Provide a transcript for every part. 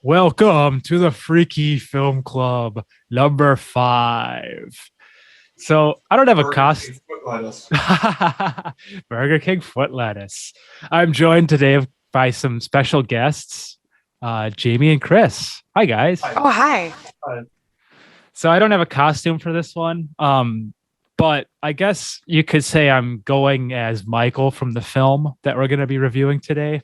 Welcome to the Freaky Film Club number 5. So I don't have a cost. Burger King foot lettuce. I'm joined today by some special guests, Jaime and Chris. Hi, guys. Oh, hi. So I don't have a costume for this one, but I guess you could say I'm going as Michael from the film that we're going to be reviewing today.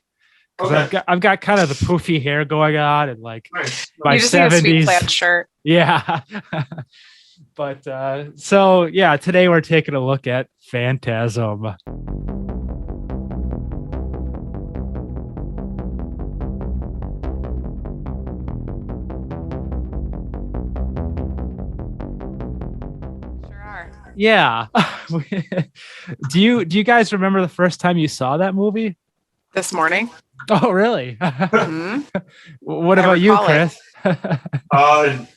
Okay. I've got kind of the poofy hair going on and like my you just 70s need a sweet plaid shirt. Yeah. But so yeah, today we're taking a look at Phantasm. Sure are. Yeah. Do you guys remember the first time you saw that movie? This morning. Oh, really? Mm-hmm. What about you, Chris? A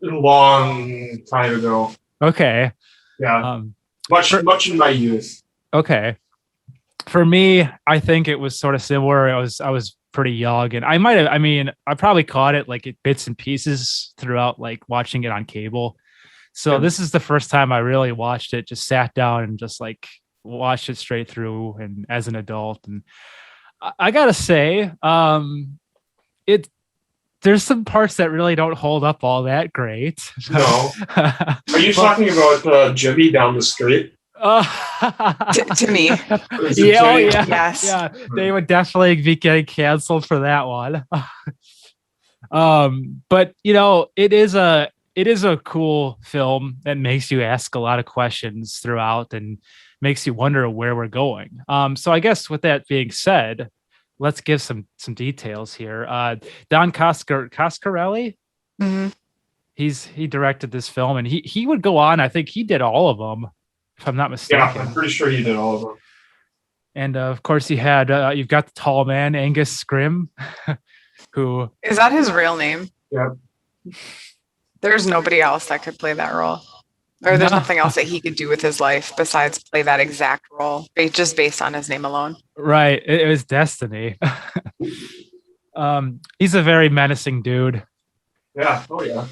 long time ago. Okay. Yeah. Much in my youth. Okay. For me, I think it was sort of similar. I was pretty young, and I probably caught it like bits and pieces throughout like watching it on cable. So this is the first time I really watched it, just sat down and just like watched it straight through and as an adult. And I gotta say, there's some parts that really don't hold up all that great. No. Are you talking about Jimmy down the street? To me. Yeah, Yes. Yeah. They would definitely be getting canceled for that one. But it is a cool film that makes you ask a lot of questions throughout and makes you wonder where we're going. So I guess with that being said, let's give some details here. Don Coscarelli, Mm-hmm. he directed this film, and he would go on. I think he did all of them, if I'm not mistaken. Yeah, I'm pretty sure he did all of them. And of course, you've got the tall man Angus Scrim, who Is that his real name? Yeah. There's nobody else that could play that role. Or there's nothing else that he could do with his life besides play that exact role, just based on his name alone. Right. It was destiny. He's a very menacing dude. Yeah. Oh yeah.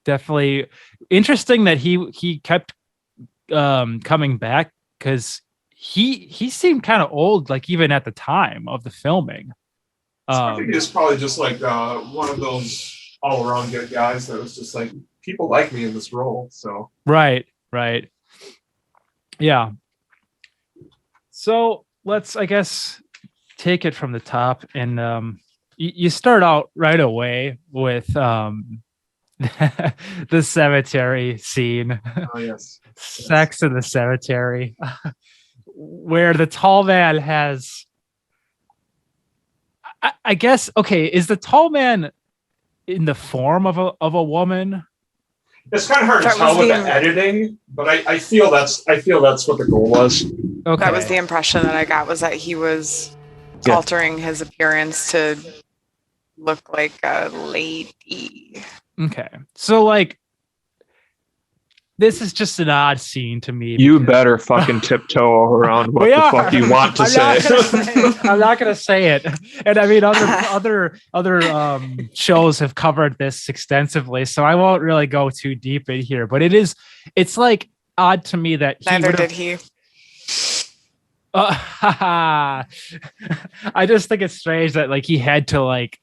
Definitely interesting that he kept coming back, because he seemed kind of old, like even at the time of the filming. I think he's probably just like one of those all around good guys that was just like, people like me in this role. So Right. Yeah. So let's, I guess, take it from the top, and you start out right away with the cemetery scene. oh yes. Sex in the cemetery, where the tall man has, I guess, okay, is the tall man in the form of a woman? It's kind of hard to tell with the editing, but I feel that's what the goal was. Okay. That was the impression that I got, was that he was altering his appearance to look like a lady. Okay. So like, this is just an odd scene to me. You better fucking tiptoe around what the fuck you want to say. I'm not gonna say it. And I mean, other shows have covered this extensively, so I won't really go too deep in here. But it's like odd to me that Neither did he. I just think it's strange that like he had to like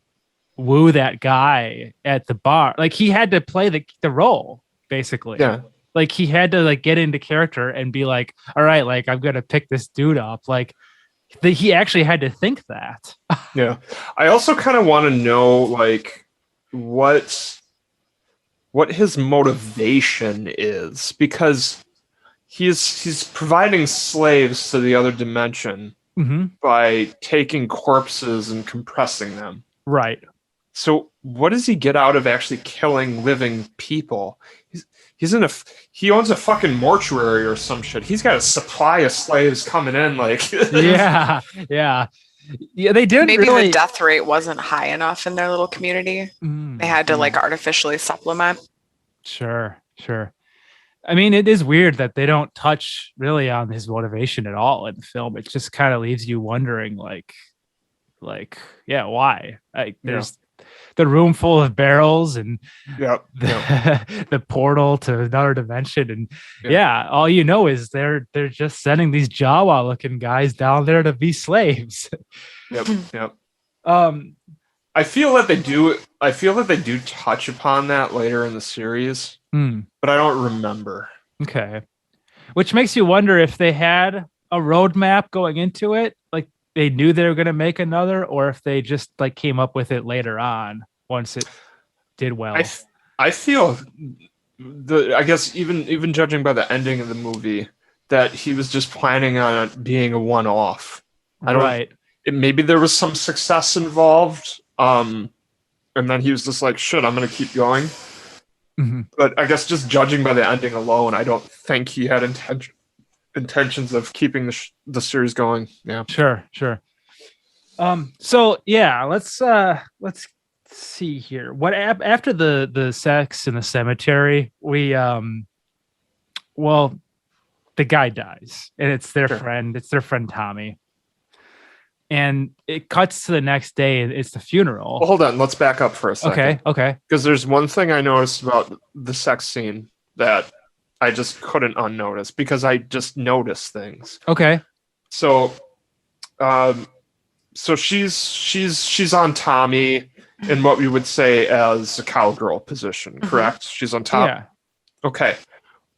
woo that guy at the bar. Like he had to play the role, basically. Yeah. Like he had to like get into character and be like, all right, like I'm gonna pick this dude up. Like he actually had to think that. Yeah. I also kind of want to know like what his motivation is, because he's providing slaves to the other dimension by taking corpses and compressing them. Right. So what does he get out of actually killing living people? He owns a fucking mortuary or some shit. He's got a supply of slaves coming in, like yeah. They didn't. Maybe really... the death rate wasn't high enough in their little community. They had to like artificially supplement. Sure. I mean, it is weird that they don't touch really on his motivation at all in the film. It just kind of leaves you wondering, like, yeah, why? Like, the room full of barrels and Yep. the portal to another dimension. And Yeah. all you know is they're just sending these Jawa looking guys down there to be slaves. Yep. Um, I feel that they do touch upon that later in the series, but I don't remember. Okay. Which makes you wonder if they had a roadmap going into it, like they knew they were going to make another, or if they just like came up with it later on once it did well. I feel I guess even judging by the ending of the movie, that he was just planning on it being a one-off. Maybe there was some success involved, and then he was just like, "Shit, I'm going to keep going." Mm-hmm. But I guess just judging by the ending alone, I don't think he had intentions of keeping the series going. Yeah, sure. So yeah, let's see here. What after the sex in the cemetery, we well, the guy dies, and it's their friend. It's their friend Tommy. And it cuts to the next day. It's the funeral. Well, hold on. Let's back up for a second. Okay. Because there's one thing I noticed about the sex scene that I just couldn't unnotice because I just noticed things. Okay. So, she's on Tommy in what we would say as a cowgirl position, correct? She's on top. Yeah. Okay.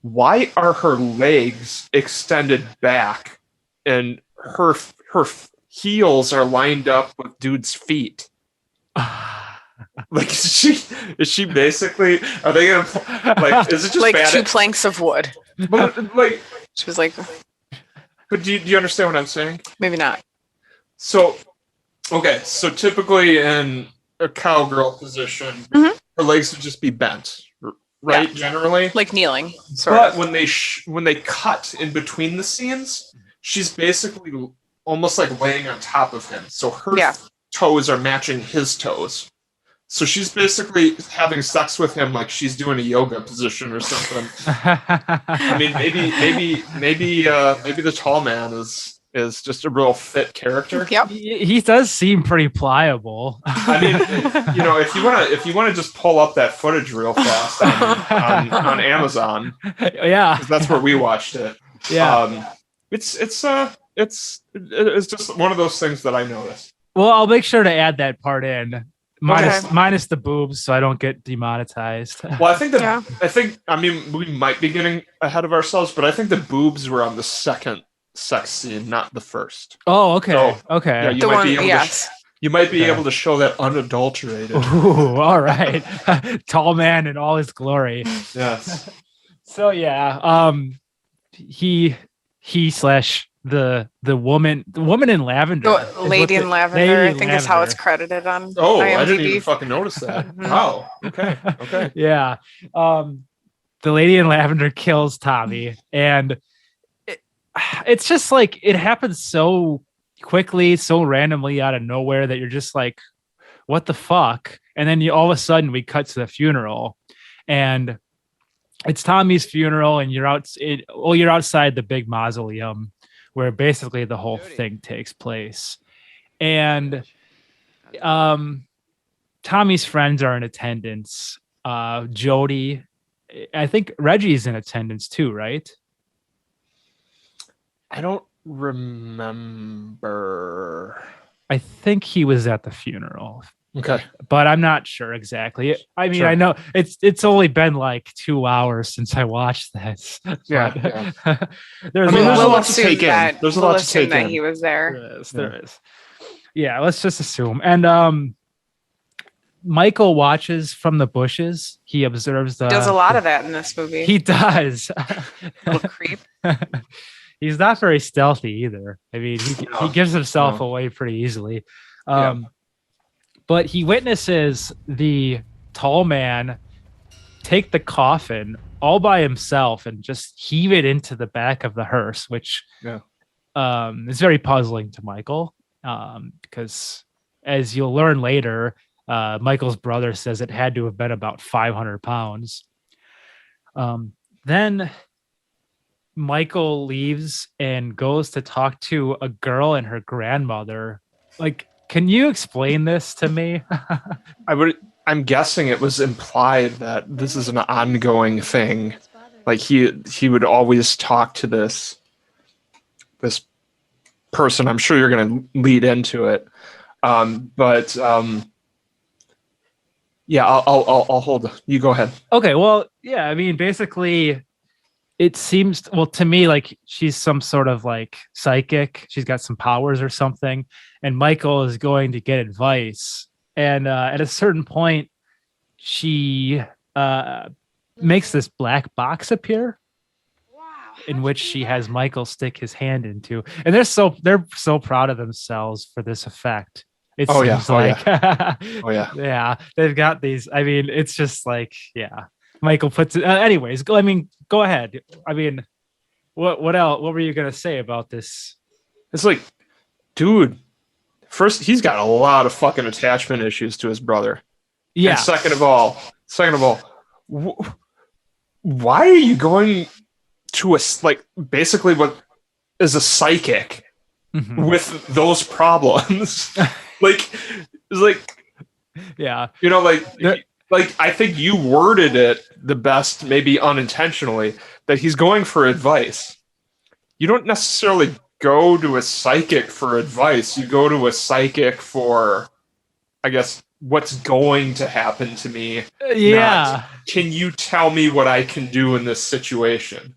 Why are her legs extended back and her heels are lined up with dude's feet? Like, is she basically, are they gonna, like, is it just like bad 2 planks of wood? But, like, She was like, but do you understand what I'm saying? maybe not. So, okay, so typically in a cowgirl position, Mhm. her legs would just be bent, right? Yeah. Generally, Like kneeling, sort but of. when they cut in between the scenes, she's basically almost like laying on top of him. So her toes are matching his toes. So she's basically having sex with him like she's doing a yoga position or something. I mean, maybe the tall man is just a real fit character. Yep. He does seem pretty pliable. I mean, if you want to just pull up that footage real fast on Amazon, yeah, 'cause that's where we watched it. Yeah, it's just one of those things that I noticed. Well, I'll make sure to add that part in. Okay. Minus the boobs, so I don't get demonetized. Well, I think I mean, we might be getting ahead of ourselves, but I think the boobs were on the second sex scene, not the first. Oh, okay. So, okay. Yeah, you might be able to show that unadulterated. Ooh, all right. Tall man in all his glory. Yes. So yeah, he slash the woman in lavender. Lady in lavender, I think is how it's credited on Oh, IMDb. I didn't even fucking notice that. Wow. Okay. Yeah. The lady in lavender kills Tommy, and it's just like it happens so quickly, so randomly out of nowhere that you're just like, what the fuck? And then all of a sudden we cut to the funeral, and it's Tommy's funeral, and you're outside the big mausoleum where basically the whole thing takes place. And Tommy's friends are in attendance. Jody, I think Reggie's in attendance too, right? I don't remember. I think he was at the funeral. Okay. But I'm not sure exactly. I mean, Sure. I know it's only been like 2 hours since I watched this. Yeah. There's I mean, there's a We'll lot to assume take in. that- There's a we'll lot to assume take that in. he was there. There is. Yeah, let's just assume. And Michael watches from the bushes. He observes the. Does a lot of that in this movie. He does. Little creep. He's not very stealthy either. I mean, he gives himself No. away pretty easily. But he witnesses the tall man take the coffin all by himself and just heave it into the back of the hearse, which is very puzzling to Michael, because as you'll learn later, Michael's brother says it had to have been about 500 pounds. Then Michael leaves and goes to talk to a girl and her grandmother. Like, Can you explain this to me? I'm guessing it was implied that this is an ongoing thing. Like he would always talk to this person. I'm sure you're going to lead into it. Yeah, I'll hold. You go ahead. Okay, well, yeah, I mean, basically, it seems, well, to me, like she's some sort of like psychic. She's got some powers or something, and Michael is going to get advice. And at a certain point, she makes this black box appear, in which she has Michael stick his hand into, and they're so proud of themselves for this effect. It seems yeah, they've got these. I mean, it's just like, yeah, Michael puts it. Anyways, go ahead. I mean, what else? What were you gonna say about this? It's like, dude, first, he's got a lot of fucking attachment issues to his brother. Yeah. And second of all, why are you going to basically what is a psychic with those problems? It's like, yeah, like I think you worded it the best, maybe unintentionally, that he's going for advice. You don't necessarily go to a psychic for advice. You go to a psychic for, I guess, what's going to happen to me. Yeah. Can you tell me what I can do in this situation?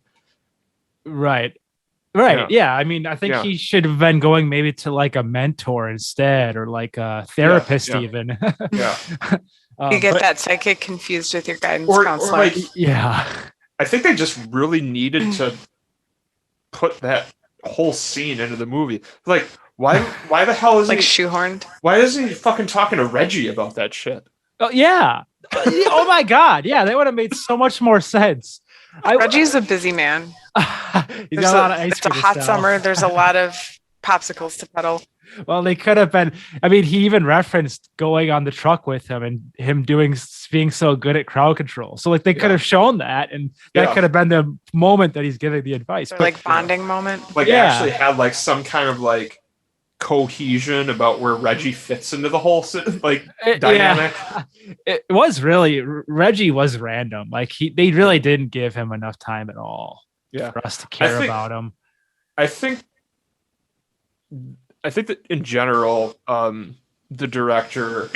Right. Yeah. I mean, I think he should have been going maybe to like a mentor instead, or like a therapist even. Yeah. You get that psychic confused with your guidance counselor. Or yeah. I think they just really needed to put that whole scene into the movie. Like, why the hell is like he shoehorned? Why isn't he fucking talking to Reggie about that shit? Oh yeah. Oh my God. Yeah, that would have made so much more sense. Reggie's a busy man. He's got a lot of ice it's a hot summer. There's a lot of popsicles to pedal. Well, they could have been. I mean, he even referenced going on the truck with him and him being so good at crowd control. So, like, they could have shown that, and that could have been the moment that he's giving the advice. But, like bonding moment. Like, actually had like some kind of like cohesion about where Reggie fits into the whole dynamic. Yeah. It was really Reggie was random. Like they really didn't give him enough time at all. Yeah, for us to care about him. I think that in general, the director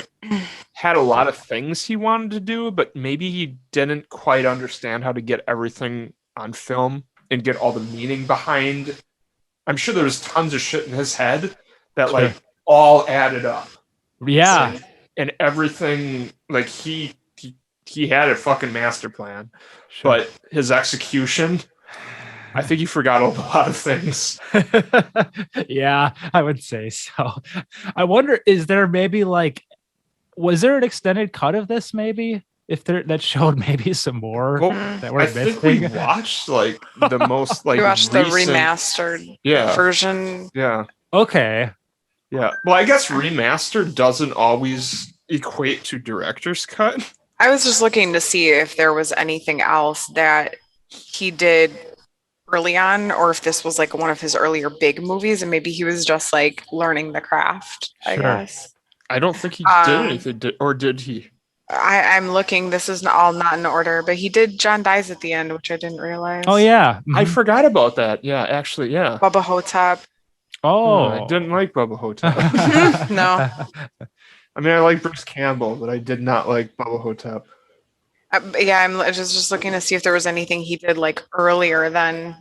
had a lot of things he wanted to do, but maybe he didn't quite understand how to get everything on film and get all the meaning behind. I'm sure there was tons of shit in his head that like all added up. Yeah. And everything, like he had a fucking master plan, but his execution, I think he forgot a lot of things. Yeah, I would say so. I wonder, is there maybe was there an extended cut of this maybe? If that showed maybe some more that we're missing. I think we watched the most we watched recent, the remastered version. Yeah. Okay. Yeah. Well, I guess remastered doesn't always equate to director's cut. I was just looking to see if there was anything else that he did early on, or if this was like one of his earlier big movies and maybe he was just like learning the craft, I guess. I don't think he did anything, or did he? I'm looking, this is all not in order, but he did John Dies at the End, which I didn't realize. Oh yeah. Mm-hmm. I forgot about that. Yeah, actually, yeah. Bubba Hotep. Oh. I didn't like Bubba Hotep. No. I mean, I like Bruce Campbell, but I did not like Bubba Hotep. Yeah, I'm just looking to see if there was anything he did like earlier than.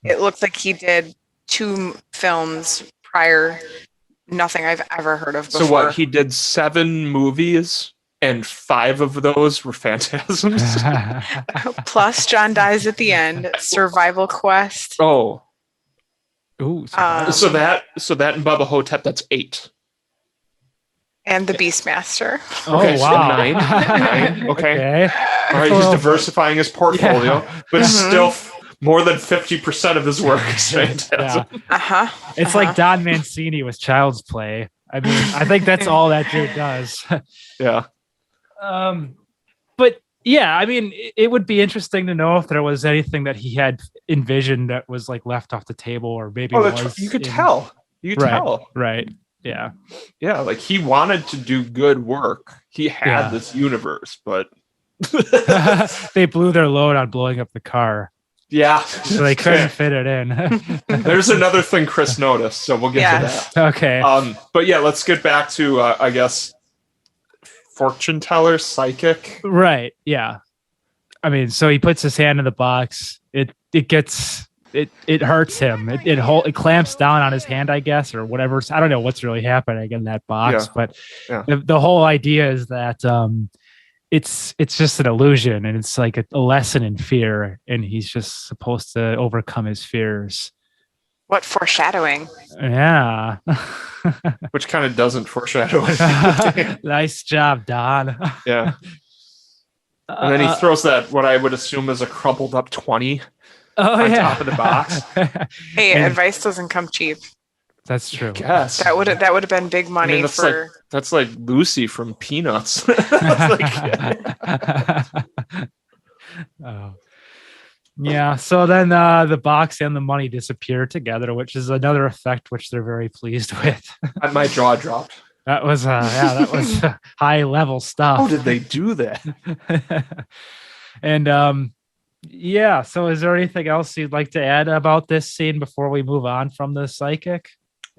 It looks like he did 2 films prior. Nothing I've ever heard of before. So what? He did 7 movies, and 5 of those were Phantasms. Plus, John Dies at the End, Survival Quest. Oh. Ooh. So that and Bubba Hotep, that's 8. And the Beastmaster. Oh, okay, wow. So 9. Okay. All right, Well, he's diversifying his portfolio, but still more than 50% of his work is Phantasm. Yeah. It's like Don Mancini with Child's Play. I mean, I think that's all that dude does. Yeah. But yeah, I mean, it would be interesting to know if there was anything that he had envisioned that was like left off the table, or maybe You could tell. You could tell. Right. Yeah. Yeah, like he wanted to do good work. He had this universe, but they blew their load on blowing up the car. Yeah. So they couldn't fit it in. There's another thing Chris noticed, so we'll get to that. Okay. But yeah, let's get back to I guess fortune teller, psychic. Right. Yeah. I mean, so he puts his hand in the box. It hurts him. It clamps down on his hand, I guess, or whatever. I don't know what's really happening in that box, but the whole idea is that it's just an illusion, and it's like a lesson in fear, and he's just supposed to overcome his fears. What foreshadowing. Yeah. Which kind of doesn't foreshadow anything. Nice job, Don. Yeah. And then he throws that, what I would assume is a crumpled up 20 on top of the box. Hey, advice doesn't come cheap. That's true. Yes. That would have been big money that's like Lucy from Peanuts. Oh. Yeah. So then the box and the money disappear together, which is another effect which they're very pleased with. My jaw dropped. That was high level stuff. How did they do that? And yeah. So is there anything else you'd like to add about this scene before we move on from the psychic?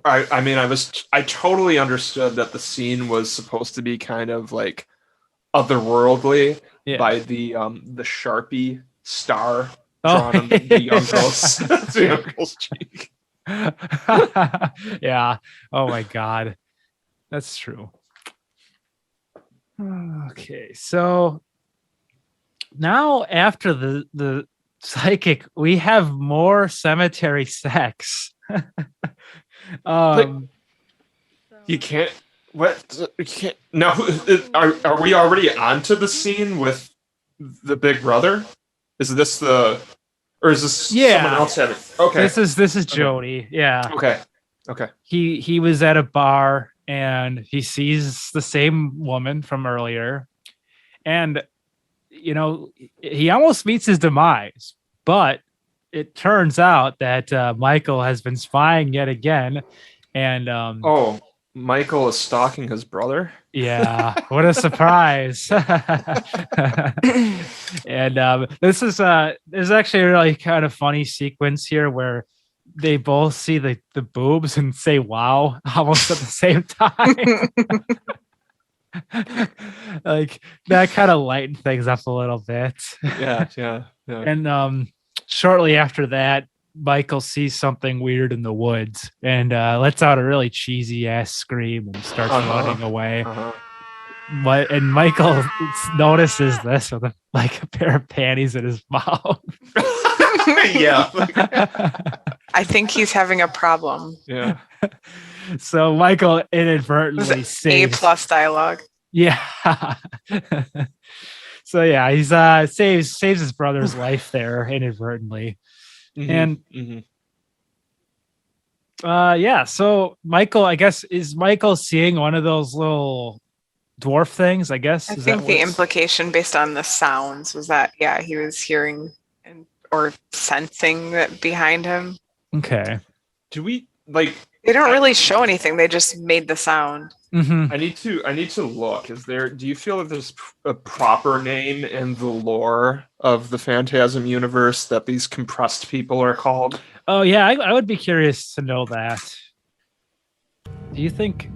I mean, I totally understood that the scene was supposed to be kind of like otherworldly by the Sharpie star drawn on the young girl's cheek. Yeah. Oh my God. That's true. Okay. So now after the psychic, we have more cemetery sex. You can't. What? You can't. No. Are we already onto the scene with the big brother? Is this or is this someone else having? Okay. This is Jody. Yeah. Okay. He was at a bar and he sees the same woman from earlier, and he almost meets his demise, but it turns out that Michael has been spying yet again, and Michael is stalking his brother. Yeah, what a surprise! And this is there's actually a really kind of funny sequence here where they both see the boobs and say "wow" almost at the same time. Like that kind of lightened things up a little bit. Yeah. And shortly after that, Michael sees something weird in the woods and lets out a really cheesy ass scream and starts running away. And Michael notices this with a pair of panties in his mouth. Yeah. I think he's having a problem. Yeah. So Michael inadvertently saves A+ dialogue. Yeah. So yeah, he's saves his brother's life there inadvertently. And so Michael, I guess, is Michael seeing one of those little dwarf things, I guess? I think the implication based on the sounds was that he was hearing or sensing that behind him. Okay. Do we they don't really show anything, they just made the sound. I need to look. Do you feel that there's a proper name in the lore of the Phantasm universe that these compressed people are called? Oh yeah, I would be curious to know that. Do you think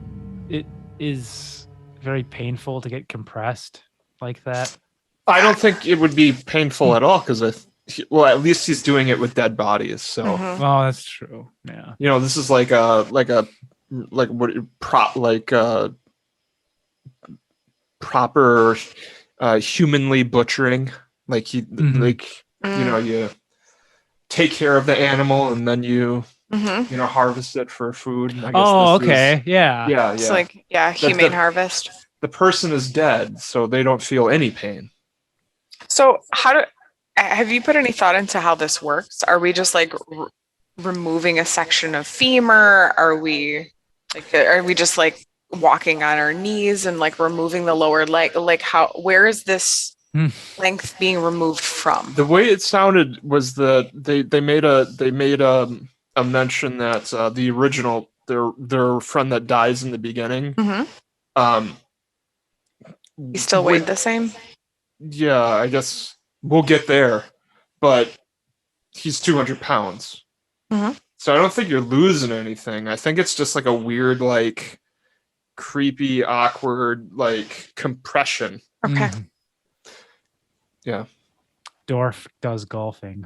it is very painful to get compressed like that? I don't think it would be painful at all because at least he's doing it with dead bodies. So, oh, that's true. Yeah, this is proper humanly butchering. You take care of the animal and then you harvest it for food. I guess yeah. It's humane harvest. The person is dead, so they don't feel any pain. So have you put any thought into how this works? Are we just removing a section of femur? Are we just walking on our knees and removing the lower leg? Where is this length being removed from? The way it sounded was that they made a mention that the original their friend that dies in the beginning. He still weighed the same. Yeah, I guess we'll get there, but he's 200 pounds. So I don't think you're losing anything. I think it's just like a weird, like creepy, awkward, like compression. Okay. Yeah. Dorf does golfing.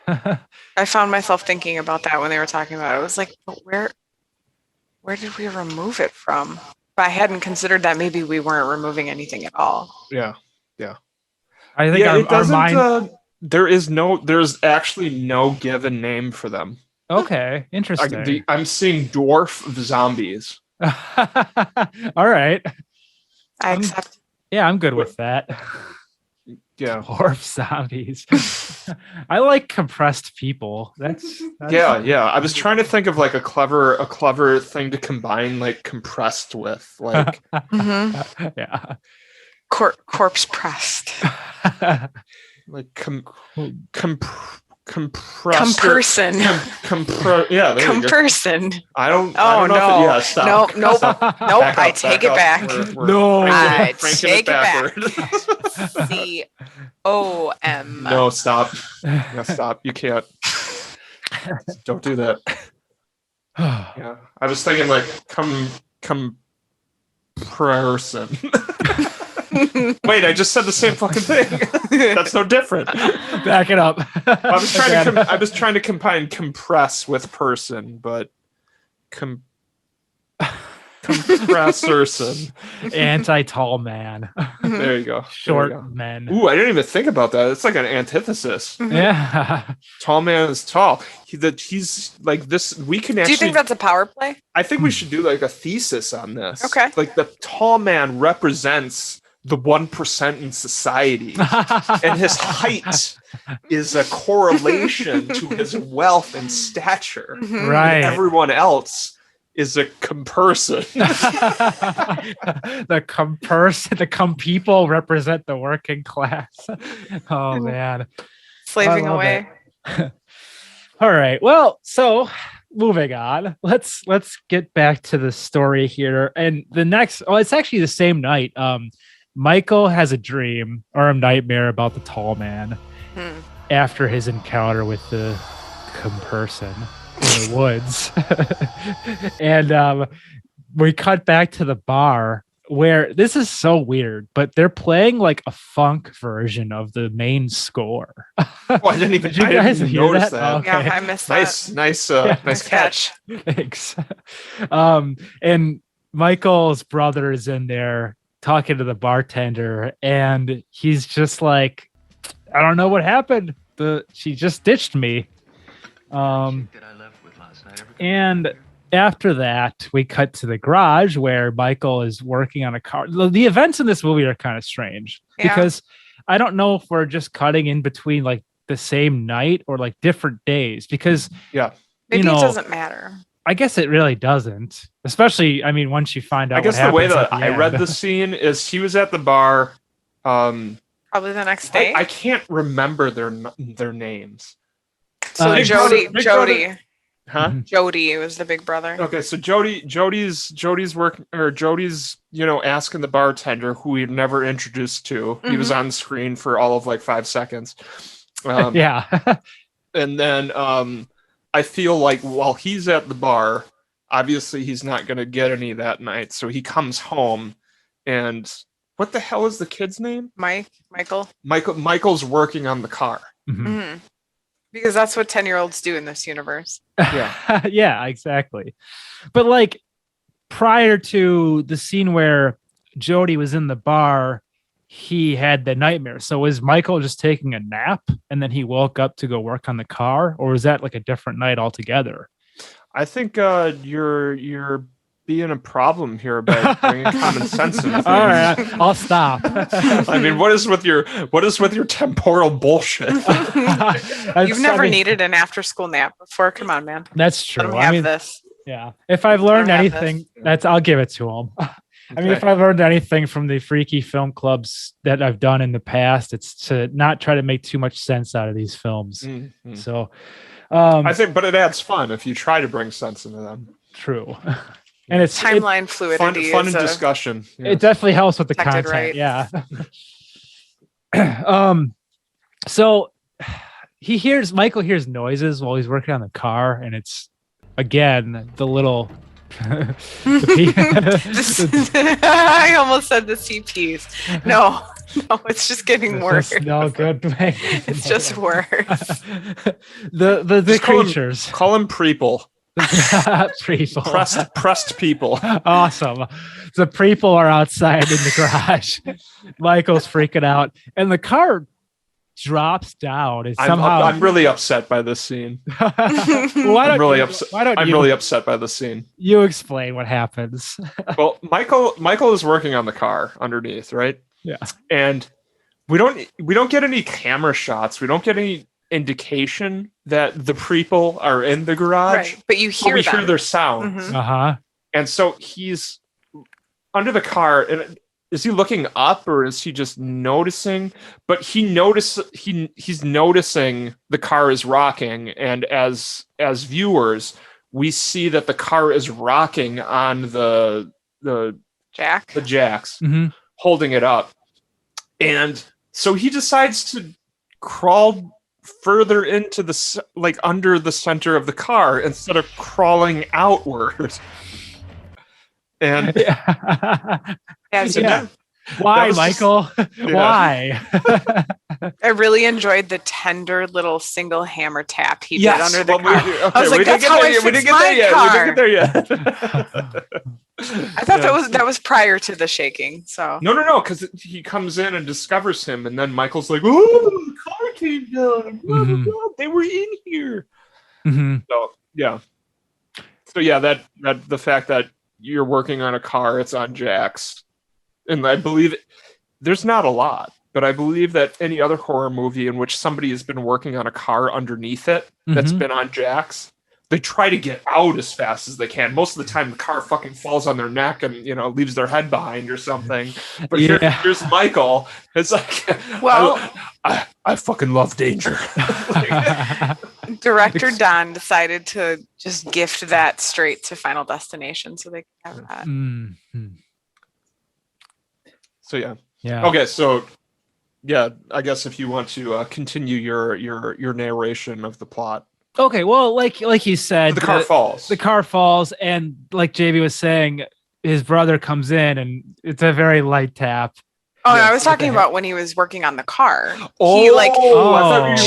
I found myself thinking about that when they were talking about it. I was like, but where did we remove it from? But I hadn't considered that maybe we weren't removing anything at all. Yeah. I think our mind. There's actually no given name for them. Okay, interesting. I'm seeing dwarf zombies. All right. I accept. Yeah, I'm good with that. Yeah. Dwarf zombies. I like compressed people. That's yeah. I was trying to think of like a clever thing to combine like compressed with, like yeah. Corpse pressed. like Comperson. Yeah, there you go. Comperson. I don't Oh know no! Yeah, stop. Nope. Stop. Nope. Back I up, take back it back. No. I Franking take it back. backward. COM. No, stop. No, stop. You can't. Don't do that. Yeah, I was thinking like comparison. Wait, I just said the same fucking thing. That's no different. Back it up. I was trying to combine compress with person, but compressorson. Anti-tall man. There you go. Short men. Ooh, I didn't even think about that. It's like an antithesis. Yeah. Tall man is tall. He's like this. We can actually. Do you think that's a power play? I think we should do like a thesis on this. Okay. Like the tall man represents the 1% in society, and his height is a correlation to his wealth and stature. Right. And everyone else is a comperson. The people represent the working class. Oh man. Slaving away. All right. Well, so moving on. Let's get back to the story here. And the next, it's actually the same night. Michael has a dream or a nightmare about the tall man after his encounter with the comperson in the woods. And we cut back to the bar where this is so weird, but they're playing like a funk version of the main score. Oh, I didn't even, Did you guys hear notice that? that. Okay. Yeah, I missed that. Nice catch. Thanks. And Michael's brother is in there talking to the bartender, and he's just like, I don't know what happened. She just ditched me. And after that, we cut to the garage where Michael is working on a car. The events in this movie are kind of strange because I don't know if we're just cutting in between like the same night or like different days because maybe it doesn't matter. I guess it really doesn't, especially, I mean, once you find out. I guess the way that I read the scene is he was at the bar. Probably the next day. I can't remember their names. So Jody. Huh? Jody was the big brother. Okay, so Jody's working, or Jody's, asking the bartender who we've never introduced to. He was on screen for all of like 5 seconds. Yeah. And then I feel like while he's at the bar, obviously he's not going to get any that night. So he comes home, and what the hell is the kid's name? Michael. Michael's working on the car. Mm-hmm. Because that's what 10-year-olds do in this universe. Yeah. Yeah, exactly. But like prior to the scene where Jody was in the bar, he had the nightmare. So was Michael just taking a nap and then he woke up to go work on the car, or was that like a different night altogether? I think you're being a problem here by bringing common sense into things. All right, I'll stop. I mean, what is with your temporal bullshit? You've never needed an after-school nap before. Come on, man. That's true. I mean, this. Yeah. If I've learned anything, I'll give it to him. I mean, if I've learned anything from the freaky film clubs that I've done in the past, it's to not try to make too much sense out of these films. Mm-hmm. So, I think, but it adds fun if you try to bring sense into them. True. And it's Timeline fluidity. Fun and discussion. Yeah. It definitely helps with the content. Right. Yeah. So Michael hears noises while he's working on the car, and it's again the little I almost said the CPs. No, it's just getting worse. No good. It's just worse. The creatures. Call them preeple. People. Pressed people. Awesome. The people are outside in the garage. Michael's freaking out, and the car drops down. I'm really upset by this scene. I'm really upset by this scene. You explain what happens. Well, Michael is working on the car underneath, right? Yeah. And we don't get any camera shots. We don't get any indication that the people are in the garage. Right. But you hear them. Hear their sounds. Mm-hmm. Uh-huh. And so he's under the car, and is he looking up or is he just noticing? But he's noticing the car is rocking, and as viewers, we see that the car is rocking on the jacks, mm-hmm. holding it up. And so he decides to crawl further into under the center of the car instead of crawling outward. And why, Michael? Why? I really enjoyed the tender little single hammer tap he did under the car. I was like, that's how I fixed my car. We didn't get there yet. I thought that was prior to the shaking. So no, because he comes in and discovers him, and then Michael's like, "Oh, the car came down. Mm-hmm. God, they were in here." Mm-hmm. So that the fact that you're working on a car, it's on jacks, and I believe there's not a lot, but I believe that any other horror movie in which somebody has been working on a car underneath it that's been on jacks, they try to get out as fast as they can. Most of the time, the car fucking falls on their neck and leaves their head behind or something. But here's Michael. It's like, well, I fucking love danger. Director Don decided to just gift that straight to Final Destination, so they can have that. Mm-hmm. So yeah. Okay, so yeah, I guess if you want to continue your narration of the plot. Okay, well, like you said, the car falls. The car falls, and like JV was saying, his brother comes in, and it's a very light tap. Oh, no, I was talking about when he was working on the car. Oh, he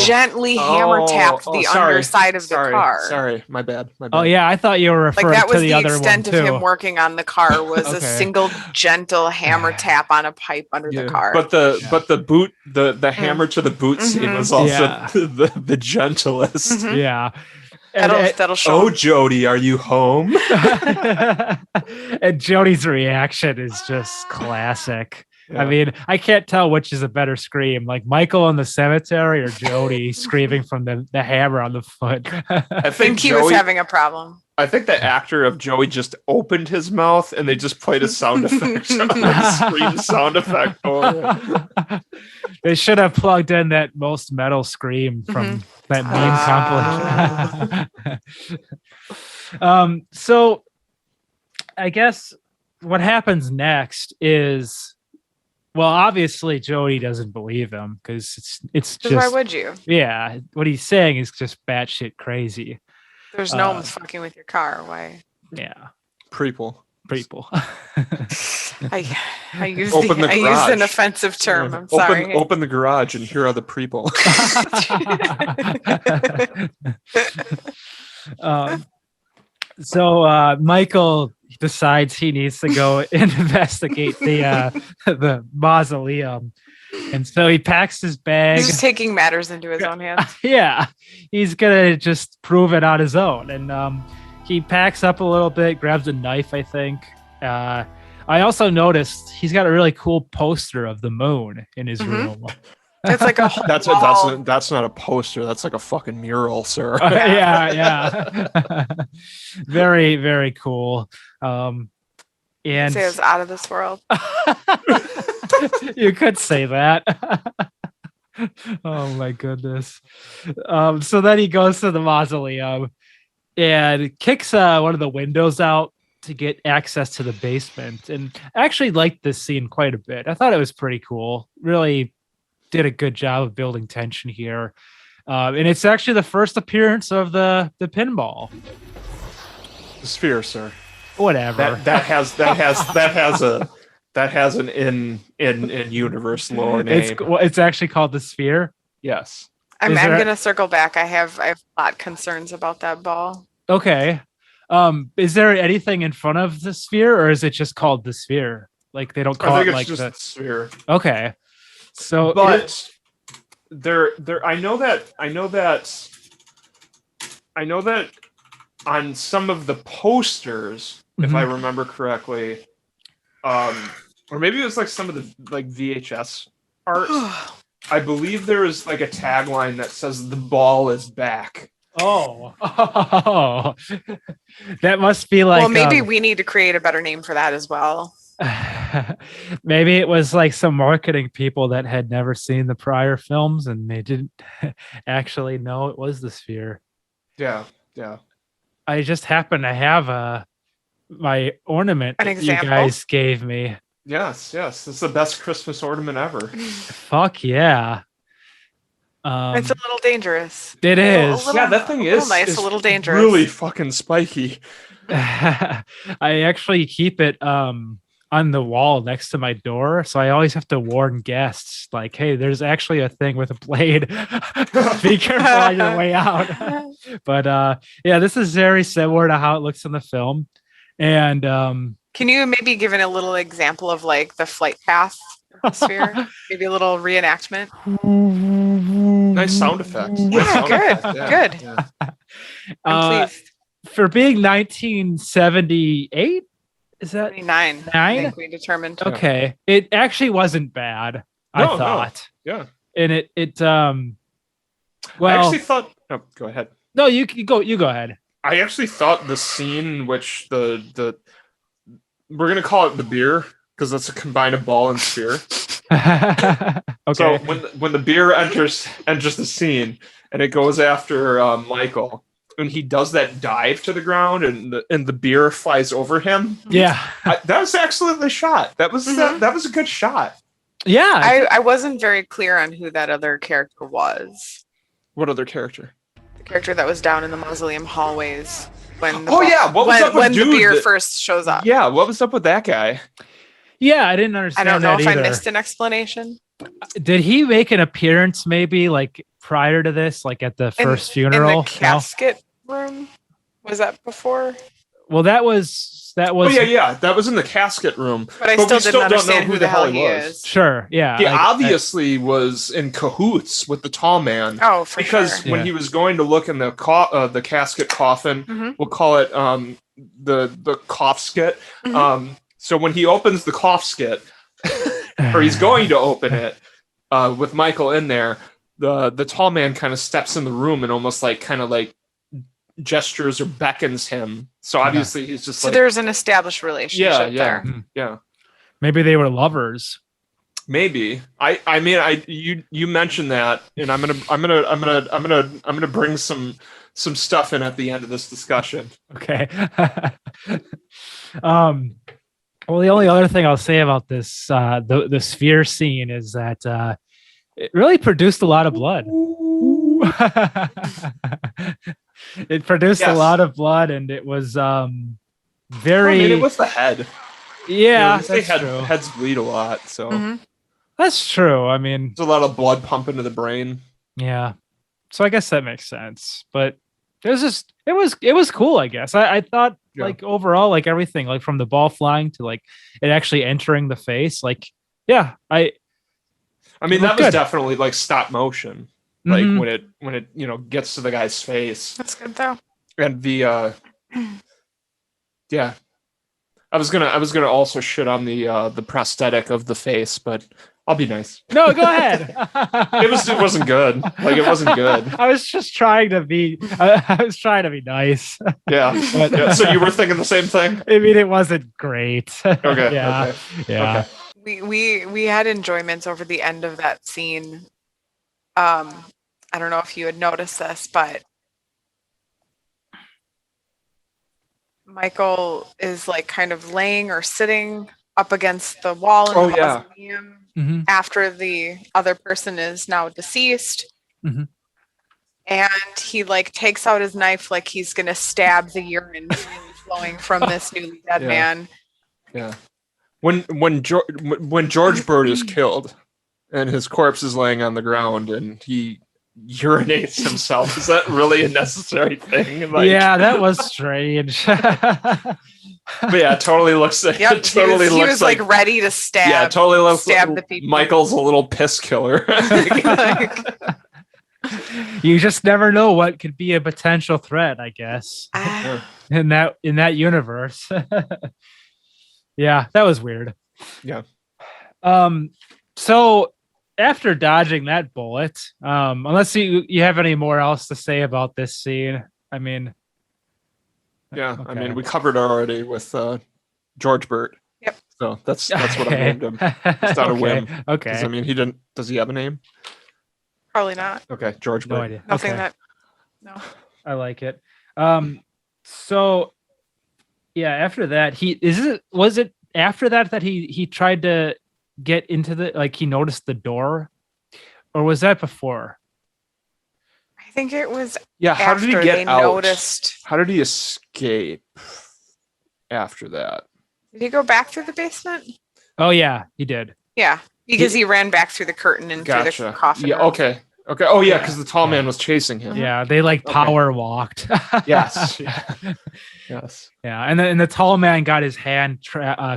gently hammer tapped the underside of the car. Sorry, my bad. Oh yeah, I thought you were referring to the other one too. That was the extent of him working on the car was a single gentle hammer tap on a pipe under the car. But the boot, the hammer to the boot scene was also the gentlest. Mm-hmm. Yeah. That'll show. Oh, Jody, are you home? And Jody's reaction is just classic. Yeah. I mean, I can't tell which is a better scream, like Michael in the cemetery or Jody screaming from the hammer on the foot. I think he was having a problem. I think the actor of Joey just opened his mouth and they just played a sound effect, a scream sound effect. They should have plugged in that most metal scream from that meme compilation. So I guess what happens next is, well, obviously Jody doesn't believe him because it's just, why would you? Yeah, what he's saying is just batshit crazy. There's no one fucking with your car. Why? Yeah, people. I used an offensive term. I'm sorry. Open the garage and here are the people. So Michael decides he needs to go investigate the mausoleum, and so he packs his bag. He's just taking matters into his own hands. Yeah, he's gonna just prove it on his own, and he packs up a little bit, grabs a knife, I think. I also noticed he's got a really cool poster of the moon in his room. It's like a that's not a poster. That's like a fucking mural, sir. Yeah. Very, very cool. And say it's out of this world. You could say that. Oh my goodness. So then he goes to the mausoleum and kicks one of the windows out to get access to the basement. And I actually liked this scene quite a bit. I thought it was pretty cool. Really did a good job of building tension here. And it's actually the first appearance of the pinball. The sphere, sir. Whatever. That has an in universe lore name. It's actually called the sphere. Yes. I'm gonna circle back. I have a lot of concerns about that ball. Okay. Is there anything in front of the sphere, or is it just called the sphere? Like they don't call I think it it's like just the sphere. Okay. So But I know that on some of the posters, if I remember correctly, or maybe it was like some of the like VHS art. I believe there is like a tagline that says "The ball is back." Oh, that must be like. Well, maybe we need to create a better name for that as well. Maybe it was like some marketing people that had never seen the prior films and they didn't actually know it was the sphere. Yeah. I just happen to have my ornament An that you example? guys gave me. Yes. It's the best Christmas ornament ever. Fuck yeah. It's a little dangerous. It is. little- Yeah, that thing is nice, is a little dangerous. Really fucking spiky. I actually keep it on the wall next to my door, so I always have to warn guests like, hey, there's actually a thing with a blade. Be careful on your way out. But yeah, this is very similar to how it looks in the film. And Can you maybe give a little example of like the flight path of the sphere? Maybe a little reenactment. Nice sound effects. Yeah, good. Good. Yeah. I'm pleased. for being 1978, is that 29. I nine? think we determined. Okay, it actually wasn't bad. I No, no. thought, Yeah. and it I well, actually thought. Oh, go ahead. no, you go ahead. I actually thought the scene in which the we're gonna call it the beer because that's a combine of ball and sphere. Okay. So when the beer enters the scene and it goes after Michael, and he does that dive to the ground and the beer flies over him. Yeah. That was excellently shot. That was that was a good shot. Yeah. I wasn't very clear on who that other character was. What other character? The character that was down in the mausoleum hallways when the Oh, yeah, what was up with when the dude beer that- first shows up. Yeah, what was up with that guy? Yeah, I didn't I understand don't know that if either. I missed an explanation. Did he make an appearance maybe like prior to this, like at the first funeral? In No? the casket room? Was that before? Well, that was Oh yeah, that was in the casket room. But I we still didn't don't know understand who the hell he was. is. Sure. Yeah. He like, obviously was in cahoots with the tall man. Oh, for Because sure. when Yeah. he was going to look in the casket coffin, Mhm. we'll call it the cough skit. Mhm. So when he opens the cough skit, or he's going to open it with Michael in there, the tall man kind of steps in the room and almost like kind of like gestures or beckons him. So obviously he's just So like, there's an established relationship there. yeah. maybe they were lovers. Maybe. I mean you mentioned that, and I'm gonna bring some stuff in at the end of this discussion. Okay. Well, the only other thing I'll say about this, the sphere scene is that it really produced a lot of blood. It produced a Yes. lot of blood, and it was very. I mean, it was the head. Yeah, they that's true. heads bleed a lot, so Mhm. That's true. I mean, there's a lot of blood pump into the brain. yeah. So I guess that makes sense. But it was just it was cool, I guess. I thought Yeah. like overall, like everything, like from the ball flying to like it actually entering the face, like yeah, I mean, It that looked was good. definitely like stop motion. Like Mhm. when it gets to the guy's face. That's good though. And the yeah. I was gonna also shit on the prosthetic of the face, but I'll be nice. No, go ahead. It wasn't good. Like it wasn't good. I was just trying to be. I was trying to be nice. Yeah. But- Yeah, so you were thinking the same thing? I mean, it wasn't great. Okay. Yeah. Okay. Yeah. We had enjoyments over the end of that scene I don't know if you had noticed this, but Michael is like kind of laying or sitting up against the wall in the mausoleum after the other person is now deceased. Mhm. And he like takes out his knife like he's gonna stab the urine flowing from this newly dead man. Yeah. When George Bird is killed and his corpse is laying on the ground and he urinates himself, is that really a necessary thing? Like, yeah, that was strange. but yeah, it totally looks like Yep, he was like ready to stab. Yeah, it totally looks stab like the people. Michael's a little piss killer. Like, You just never know what could be a potential threat, I guess, in that universe. Yeah, that was weird. Yeah. So after dodging that bullet, unless you have any more else to say about this scene, I mean, yeah, okay. I mean, we covered it already with George Burt. Yep. So that's what I named him. Just out of whim. Okay. I mean, he didn't. Does he have a name? probably not. Okay, George No Burt. idea. Nothing Okay. that. No. I like it. So yeah, after that, was it after that he tried to get into the, like, he noticed the door, or was that before? I think it was Yeah, how did he after get they out? noticed. How did he escape after that? Did he go back through the basement? Oh yeah, he did. Yeah, because he ran back through the curtain and through the coffin. Yeah, room. okay. Oh yeah, because the tall man was chasing him. Yeah, they like power walked. Yes. Yes. Yeah, and the tall man got his hand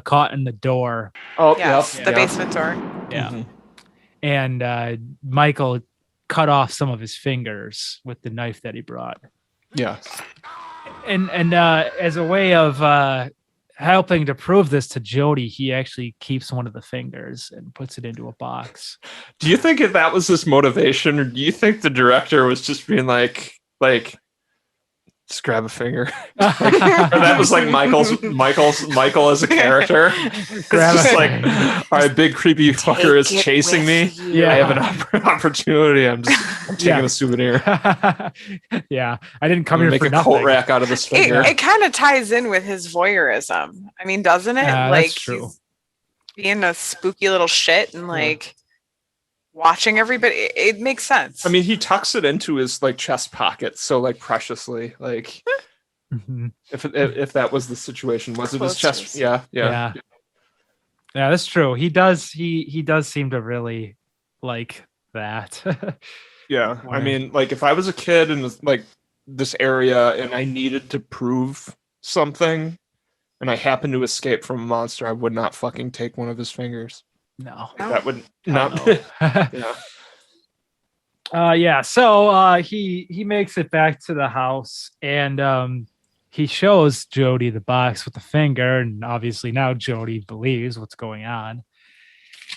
caught in the door. Oh, Yes, yep. the basement door. Yeah, Mhm. and Michael cut off some of his fingers with the knife that he brought. Yeah. And as a way of helping to prove this to Jody, he actually keeps one of the fingers and puts it into a box. Do you think if that was his motivation, or do you think the director was just being like, just grab a finger? Or that was like Michael as a character. It's Grab just a like, finger. all right, big creepy fucker is Take it chasing me. with you. Yeah. I have an opportunity. I'm taking Yeah. a souvenir. Yeah, I didn't come I'm here make for a nothing. coat rack out of this finger. It kind of ties in with his voyeurism. I mean, doesn't it? Yeah, like that's true. he's being a spooky little shit and like watching everybody. It makes sense. I mean, he tucks it into his like chest pocket so like preciously. Like Mhm. if that was the situation, was it his chest? Close. Yeah. Yeah, that's true. He does seem to really like that. Yeah, I Wow. mean, like if I was a kid in like this area and I needed to prove something, and I happened to escape from a monster, I would not fucking take one of his fingers. No. That would Hell not. no. Yeah. Yeah, so he makes it back to the house, and he shows Jody the box with the finger, and obviously now Jody believes what's going on.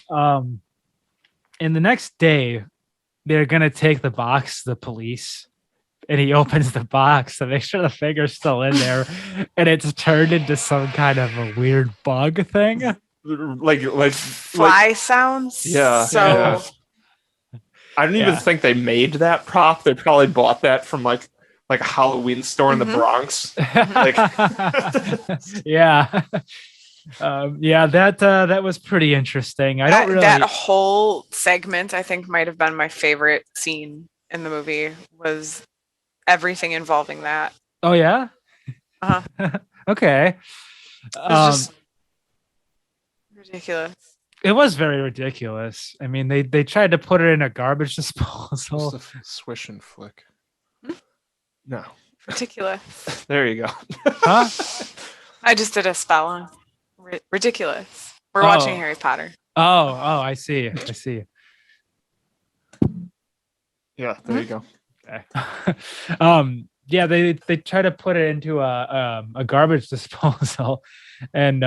And the next day they're gonna take the box to the police, and he opens the box to make sure the finger's still in there, and it's turned into some kind of a weird bug thing. Like fly sounds. Yeah, So yeah. I don't even Yeah. think they made that prop. They probably bought that from like a Halloween store in the Bronx. Yeah. Yeah, that was pretty interesting. I don't really. that whole segment, I think, might have been my favorite scene in the movie. Was everything involving that? Oh yeah. Uh-huh. Okay. It was just ridiculous. It was very ridiculous. I mean, they tried to put it in a garbage disposal. Just a swish and flick. Hmm? No, Ridiculous. there you go. Huh? I just did a spell on ridiculous. We're Oh. watching Harry Potter. Oh, I see. Yeah, there you go. Okay. Yeah, they try to put it into a garbage disposal, and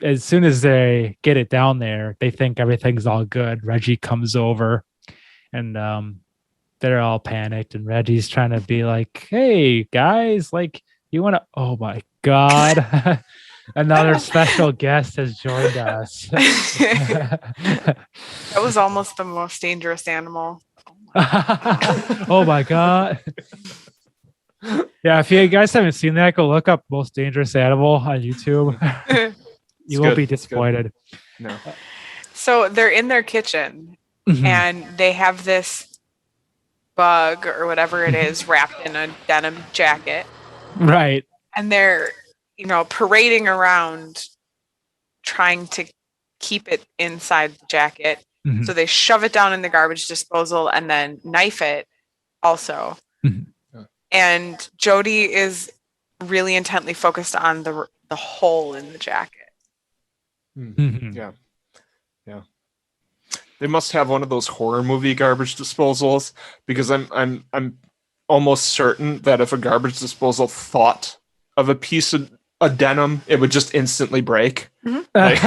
as soon as they get it down there, they think everything's all good. Reggie comes over, and they're all panicked, and Reggie's trying to be like, "Hey guys, like, you want to?" Oh my god. Another special guest has joined us. That was almost the most dangerous animal. Oh my god. Yeah, if you guys haven't seen that, go look up Most Dangerous Animal on YouTube. You won't be disappointed. No. So they're in their kitchen and they have this bug or whatever it is wrapped in a denim jacket. Right. And they're, parading around trying to keep it inside the jacket. So they shove it down in the garbage disposal and then knife it also. And Jody is really intently focused on the hole in the jacket. Yeah. They must have one of those horror movie garbage disposals, because I'm almost certain that if a garbage disposal thought of a piece of a denim, it would just instantly break. Like,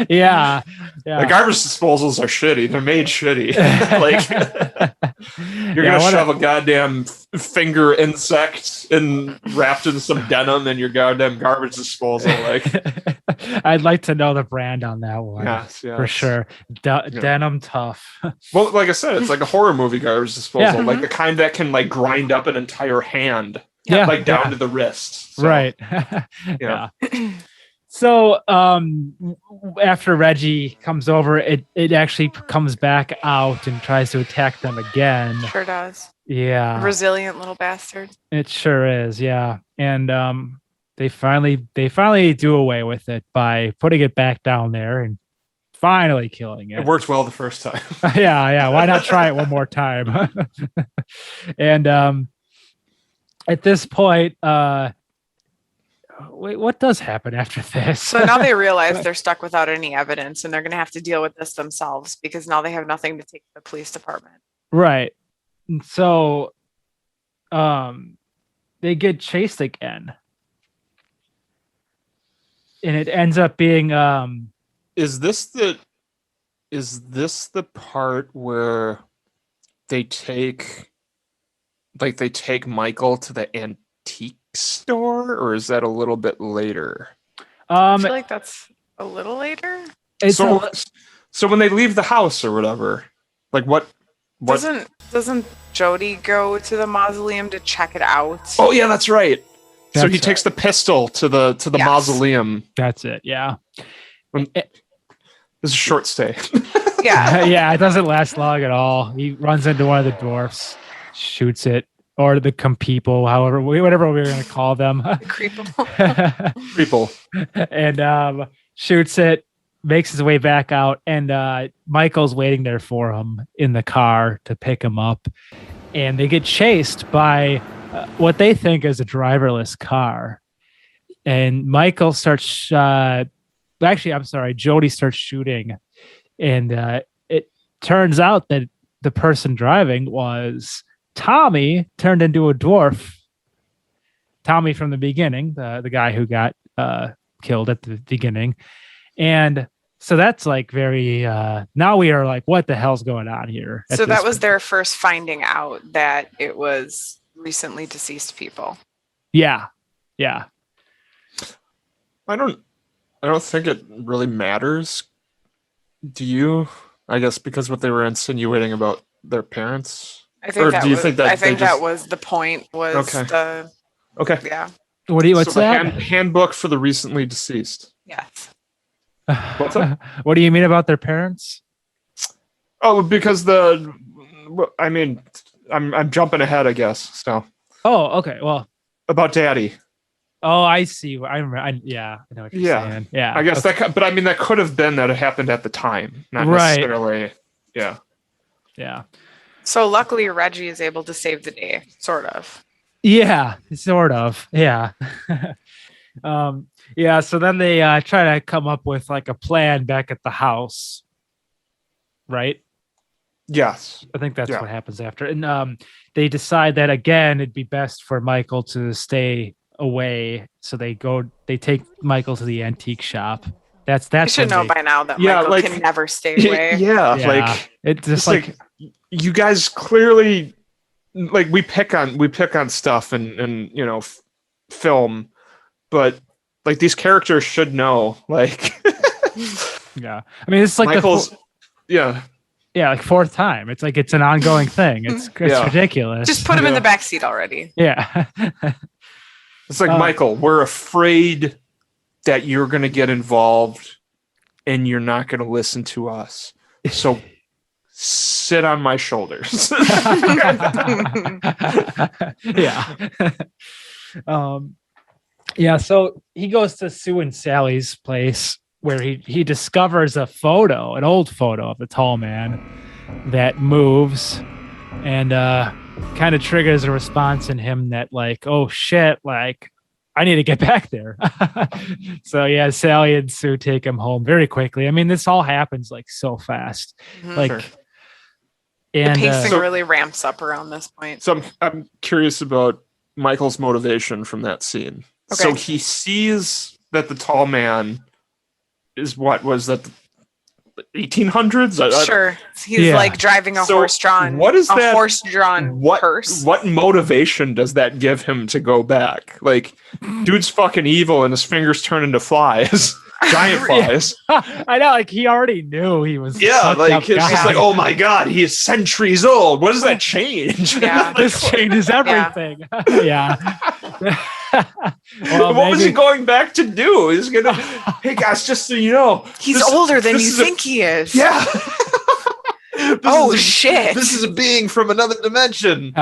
yeah. The garbage disposals are shitty. They're made shitty. Like, you're gonna shove a goddamn finger insect wrapped in some denim in your goddamn garbage disposal. Like, I'd like to know the brand on that one. Yes, for sure. Denim tough. Well, like I said, it's like a horror movie garbage disposal, like the kind that can like grind up an entire hand, like down to the wrist. So, right. Yeah. So after Reggie comes over, it actually comes back out and tries to attack them again. Sure does. Yeah. Resilient little bastard. It sure is, yeah. And they finally do away with it by putting it back down there and finally killing it. It worked well the first time. Yeah. Why not try it one more time? And at this point, wait, what does happen after this? So now they realize they're stuck without any evidence and they're going to have to deal with this themselves because now they have nothing to take to the police department. Right. And so they get chased again. And it ends up being Is this the part where they take Michael to the antique store, or is that a little bit later? I feel like that's a little later. So when they leave the house or whatever, like what doesn't Jody go to the mausoleum to check it out? Oh yeah, that's right. So he takes the pistol to the mausoleum. That's it. Yeah. It's a short stay. Yeah. It doesn't last long at all. He runs into one of the dwarfs, shoots it, or the people, whatever we're going to call them. Creeple. And shoots it, makes his way back out, and Michael's waiting there for him in the car to pick him up. And they get chased by what they think is a driverless car. And Michael starts... Jody starts shooting. And it turns out that the person driving was Tommy turned into a dwarf. Tommy from the beginning, the guy who got killed at the beginning. And so that's like very, now we are like, what the hell's going on here? So that was their first finding out that it was recently deceased people. Yeah. I don't think it really matters. Do you? I guess because what they were insinuating about their parents. I think that was the point. Okay. Yeah. What's that? Handbook for the recently deceased. Yes. What's that? What do you mean about their parents? Oh, because I'm jumping ahead, I guess. So. Oh, okay. Well, about Daddy. Oh, I see. I remember. I know what you're saying. Yeah. I guess that could have been that it happened at the time, not necessarily. Yeah. Yeah. So luckily, Reggie is able to save the day, sort of. Yeah, sort of. Yeah. Yeah. So then they try to come up with like a plan back at the house, right? Yes. I think that's what happens after, and they decide that again it'd be best for Michael to stay away, so they take Michael to the antique shop. That's you should know by now that Michael can never stay away. Like it's just like you guys clearly, like, we pick on stuff and film, but Like these characters should know. Like, Yeah. I mean, it's like Michael's. Yeah. yeah, like fourth time. It's like it's an ongoing thing. It's Yeah. ridiculous. Just put him in the back seat already. Yeah. It's like, Michael, we're afraid that you're going to get involved and you're not going to listen to us. So sit on my shoulders. Yeah. Yeah, so he goes to Sue and Sally's place where he discovers a photo, an old photo of the tall man that moves and kind of triggers a response in him that like, oh shit, like I need to get back there. So yeah, Sally and Sue take him home very quickly. I mean, this all happens like so fast. Like Sure. and The pacing really ramps up around this point. So I'm curious about Michael's motivation from that scene. Okay. So he sees that the tall man is what was that the 1800s? Sure. He's like driving a So horse-drawn what is that- horse-drawn hearse. What motivation does that give him to go back? Like, dude's fucking evil and his fingers turn into flies. Giant flies. I know, like he already knew he was. Yeah, fucked like up it's guy. just like, oh my god, he is centuries old. What does that change? Yeah. This changes everything. Yeah. Well, What was he maybe- going back to do? He's gonna, hey guys, just so you know, He's this- older than this you is a- think he is. Yeah. Shit. This is a being from another dimension.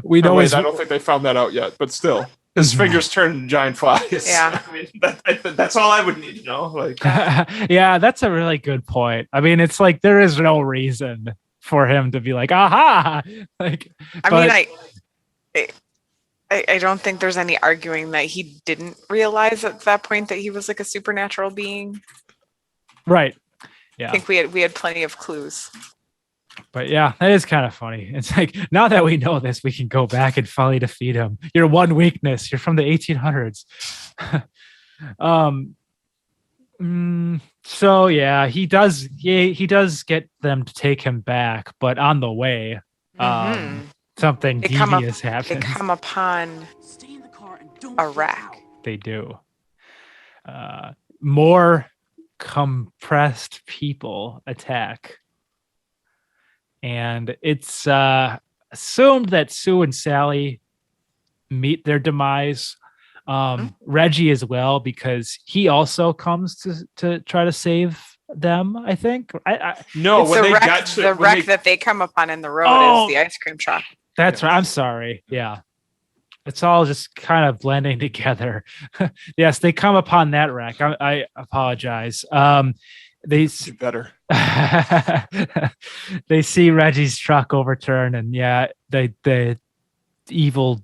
We know his I don't think they found that out yet, but still, his fingers turn into giant flies. Yeah. I mean, that's all I would need to know. Like, Yeah, that's a really good point. I mean, it's like there is no reason for him to be like, aha. Like, I mean, I don't think there's any arguing that he didn't realize at that point that he was like a supernatural being. right. I Yeah. think we had plenty of clues. But yeah, that is kind of funny. It's like now that we know this, we can go back and finally defeat him. Your one weakness. You're from the 1800s. So yeah, he does get them to take him back, but on the way, something They come up- devious They happens. come upon a wreck. They do. More compressed people attack. And it's assumed that Sue and Sally meet their demise. Reggie as well, because he also comes to try to save them, I think. no, It's when the they wreck, got to the when wreck they- that they come upon in the road Oh. is the ice cream truck. That's right. I'm sorry. Yeah. It's all just kind of blending together. Yes, they come upon that wreck. I apologize. They do better. they see Reggie's truck overturn, and yeah, the evil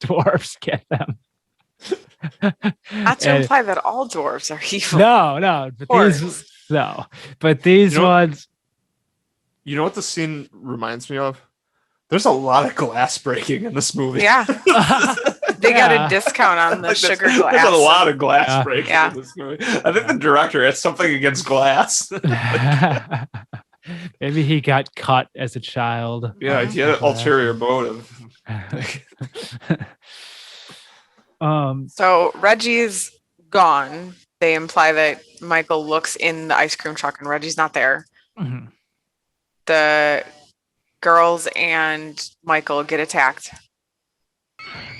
dwarfs get them. Not to And- imply that all dwarves are evil. no, but these You know- ones. You know what the scene reminds me of? There's a lot of glass breaking in this movie. Yeah. They got Yeah. a discount on the Like, sugar there's glass. a lot of glass Yeah. breaking Yeah. in this movie. I think the director has something against glass. Maybe he got cut as a child. Yeah, he had an ulterior motive. So Reggie's gone. They imply that Michael looks in the ice cream truck and Reggie's not there. Mhm. The girls and Michael get attacked.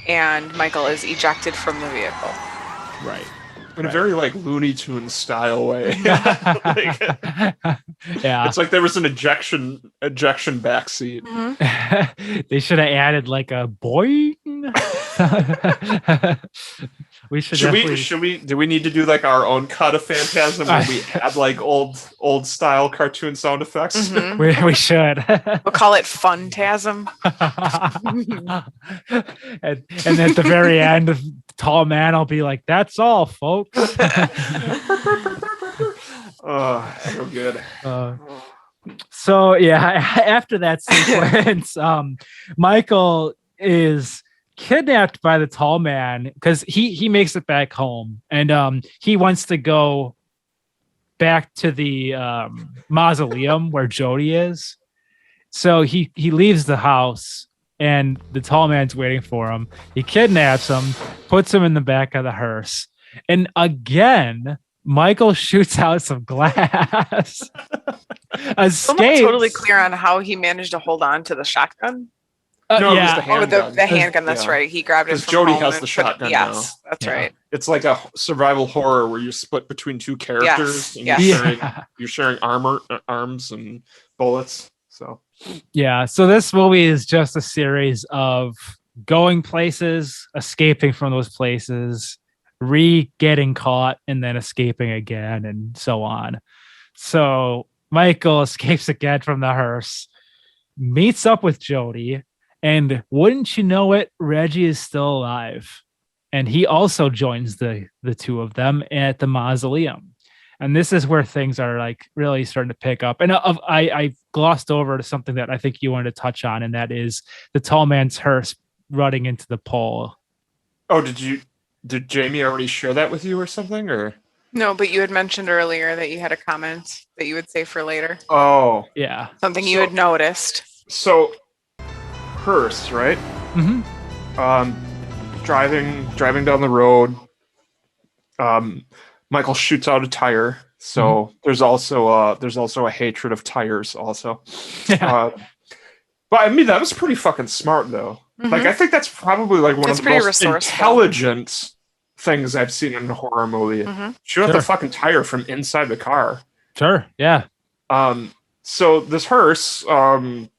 And Michael is ejected from the vehicle. Right. In a very like Looney Tunes style way. Yeah. It's like there was an ejection back seat. They should have added like a boing. We should definitely... Do we need to do like our own cut of Phantasm where we add like old style cartoon sound effects? Mhm. we should. We'll call it Phantasm. and at the very end, tall man will be like, "That's all, folks." Oh, so good. So yeah, after that sequence, Michael is kidnapped by the tall man because he makes it back home, and he wants to go back to the mausoleum where Jody is. So he leaves the house and the tall man's waiting for him. He kidnaps him, puts him in the back of the hearse, and again, Michael shoots out some glass. I'm not Escapes. totally clear on how he managed to hold on to the shotgun. No, it was yeah, the Oh, handgun. the handgun. That's Yeah. right. He grabbed it. Because From Jody home has and the put it- shotgun Yes, that's Yeah. right. It's like a survival horror where you're split between two characters and yes. you're sharing arms and bullets. So Yeah. So this movie is just a series of going places, escaping from those places, getting caught, and then escaping again, and so on. So Michael escapes again from the hearse, meets up with Jody, and wouldn't you know it, Reggie is still alive. And he also joins the two of them at the mausoleum. And this is where things are like really starting to pick up. And I glossed over to something that I think you wanted to touch on, and that is the tall man's hearse running into the pole. Oh, did Jamie already share that with you or something? Or No, but you had mentioned earlier that you had a comment that you would say for later. oh, Yeah. Something you had noticed. so hearse, right? Mm-hmm. Driving down the road. Michael shoots out a tire. So there's also a hatred of tires also. Yeah. But I mean that was pretty fucking smart though. Like I think that's probably like one It's of the pretty most resourceful. intelligent things I've seen in a horror movie. Shoot out Sure. the fucking tire from inside the car. Sure. Yeah. So this hearse, obviously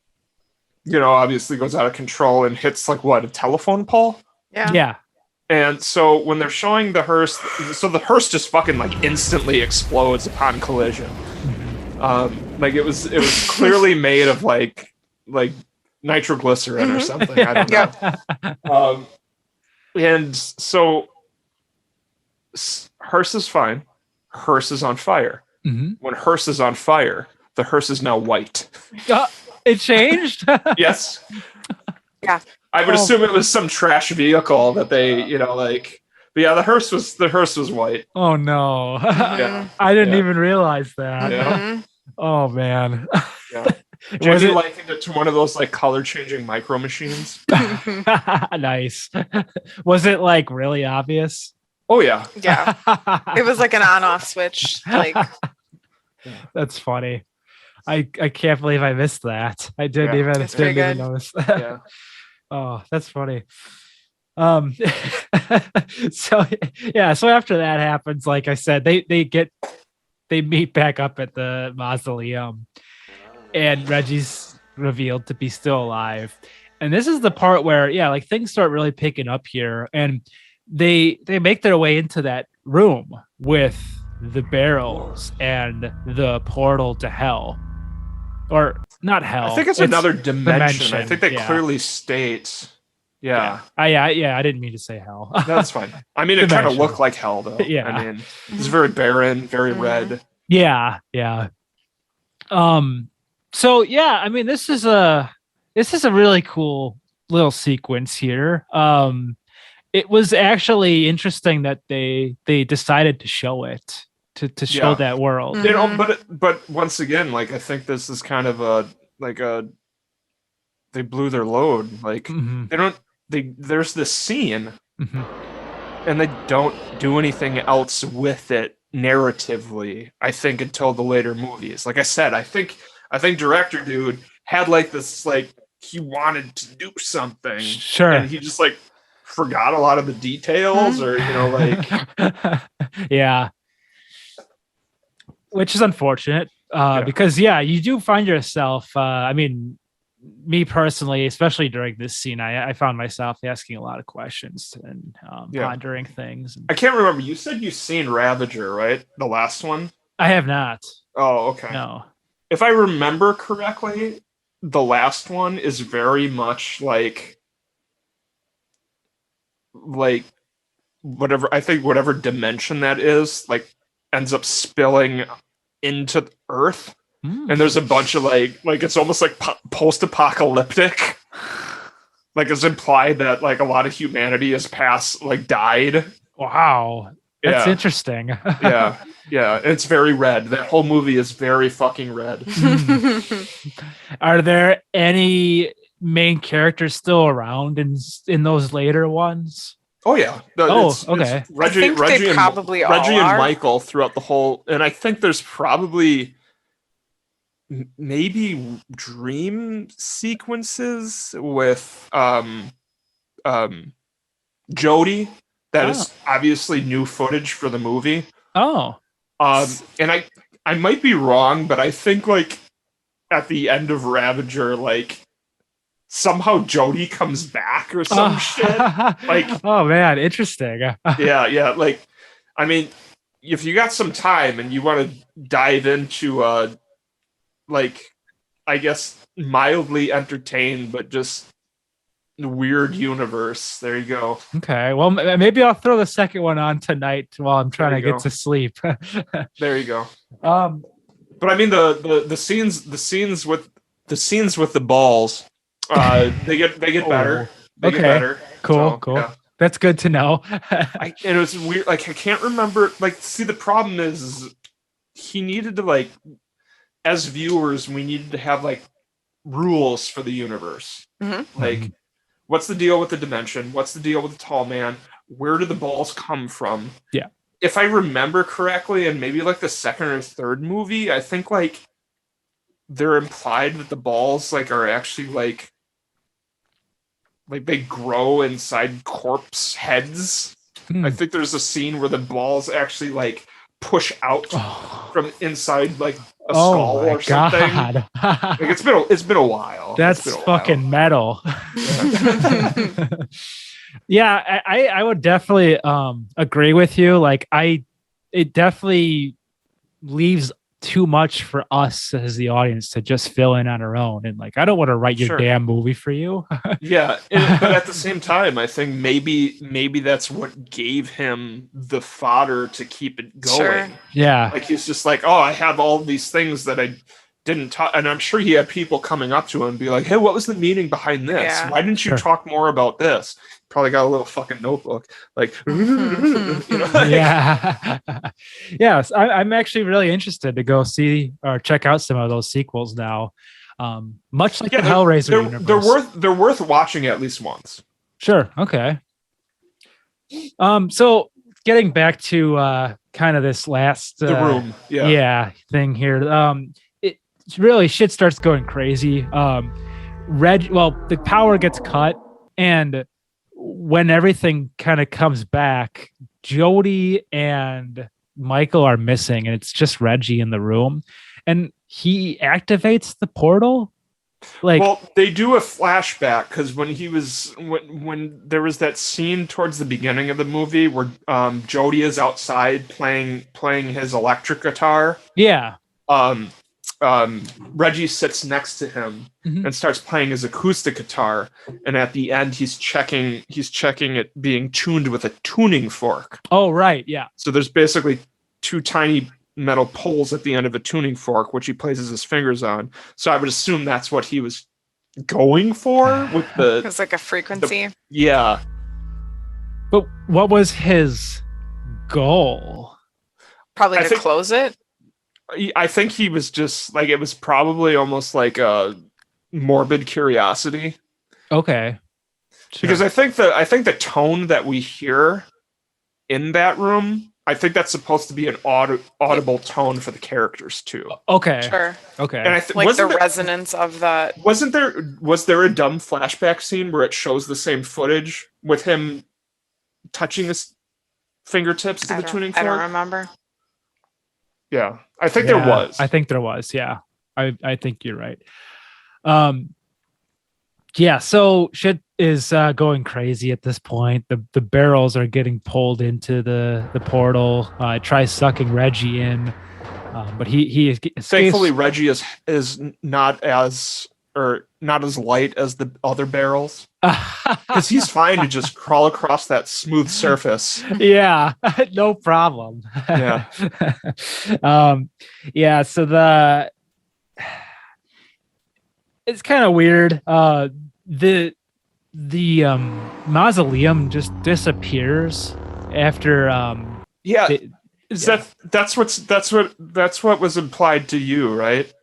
goes out of control and hits like what, a telephone pole? Yeah. Yeah. And so when they're showing the hearse, so the hearse just fucking like instantly explodes upon collision. Like it was clearly made of like nitroglycerin or something. I don't know. And so hearse is fine. Hearse is on fire. Mhm. When hearse is on fire, the hearse is now white. It changed. Yes. Yeah. I would assume it was some trash vehicle that they, but yeah, the hearse was white. Oh no. Yeah. I didn't Yeah. even realize that. Yeah. Oh man. Yeah. Was Jamie it likened it to one of those like color changing micro machines. nice? Was it like really obvious? Oh yeah. Yeah. It was like an on-off switch. Like That's funny. I can't believe I missed that. I didn't Yeah. It's pretty even good. notice. Yeah. Oh, that's funny. So yeah, so after that happens, like I said, they meet back up at the mausoleum, and Reggie's revealed to be still alive. And this is the part where, yeah, like things start really picking up here, and they make their way into that room with the barrels and the portal to hell, or not hell. I think it's another dimension. I think they yeah. clearly state. Yeah. I didn't mean to say hell. That's fine. I mean, it kind of Dimension. looked like hell though. Yeah. I mean, it's very barren, very red. Yeah. So yeah, I mean, this is a really cool little sequence here. It was actually interesting that they decided to show it to show Yeah. that world. But once again, like I think this is kind of they blew their load. Like Mhm. there's this scene Mhm. and they don't do anything else with it narratively, I think, until the later movies. Like I said, I think director dude had like this, like he wanted to do something, Sure. and he just like forgot a lot of the details, or like Yeah. Which is unfortunate, because yeah, you do find yourself. I mean, me personally, especially during this scene, I found myself asking a lot of questions and pondering things. I can't remember. You said you've seen Ravager, right? The last one. I have not. Oh, okay. No. If I remember correctly, the last one is very much like whatever dimension that is, like ends up spilling into Earth. And there's a bunch of like it's almost like post-apocalyptic. Like it's implied that like a lot of humanity has died. Wow. That's Yeah. interesting. Yeah. It's very red. That whole movie is very fucking red. Are there any main characters still around in those later ones? Oh yeah. Okay. It's Reggie, I think they probably all Reggie and are. Michael throughout the whole, and I think there's probably maybe dream sequences with Jody that is obviously new footage for the movie. Oh. And I might be wrong, but I think like at the end of Ravager, like somehow Jody comes back or some shit. Like, oh man, interesting. yeah. Like, I mean, if you got some time and you want to dive into like, I guess mildly entertained, but just weird universe. There you go. Okay. Well, maybe I'll throw the second one on tonight while I'm trying to get to sleep. There you go. But I mean the scenes with the balls, they get better. They get better. Cool. Yeah. That's good to know. And it was weird. Like I can't remember. Like, see, the problem is he needed to, like, as viewers, we needed to have like rules for the universe. Mm-hmm. Like, what's the deal with the dimension? What's the deal with the tall man? Where do the balls come from? Yeah. If I remember correctly, and maybe like the second or third movie, I think like they're implied that the balls like are actually like they grow inside corpse heads. I think there's a scene where the balls actually like push out from inside like a skull or something. Like, it's been a while. That's fucking metal. Yeah, I would definitely agree with you. Like it definitely leaves too much for us as the audience to just fill in on our own. And like, I don't want to write your damn movie for you. Yeah. But at the same time, I think maybe that's what gave him the fodder to keep it going. Sure. Yeah. Like he's just like, oh, I have all these things that I didn't talk. And I'm sure he had people coming up to him and be like, hey, what was the meaning behind this? Yeah. Why didn't you talk more about this? Probably got a little fucking notebook. Like, yeah. Yes. I'm actually really interested to go see or check out some of those sequels now. Much like the Hellraiser universe. They're worth watching at least once. Sure. Okay. So getting back to kind of this last the room. Thing here. It really shit starts going crazy. The power gets cut, and when everything kind of comes back, Jody and Michael are missing, and it's just Reggie in the room, and he activates the portal. Like, well, they do a flashback because when there was that scene towards the beginning of the movie where Jody is outside playing his electric guitar. Yeah. Reggie sits next to him and starts playing his acoustic guitar, and at the end he's checking it being tuned with a tuning fork. Oh, right, yeah. So there's basically two tiny metal poles at the end of a tuning fork, which he places his fingers on. So I would assume that's what he was going for with the. It's like a frequency. Yeah. But what was his goal? Probably to close it. I think he was just like, it was probably almost like a morbid curiosity. Okay. Sure. Because I think the tone that we hear in that room, I think that's supposed to be an audible tone for the characters too. Okay. Sure. Okay. And like the resonance of that. Was there a dumb flashback scene where it shows the same footage with him touching his fingertips to the tuning fork? I don't remember. Yeah, I think there was. I think there was. Yeah, I think you're right. Yeah. So shit is going crazy at this point. The barrels are getting pulled into the portal. It tries sucking Reggie in, but he is. Thankfully, Reggie is not as light as the other barrels, because he's fine to just crawl across that smooth surface. Yeah, no problem. Yeah. Yeah. So it's kind of weird. The mausoleum just disappears after. That's what was implied to you, right?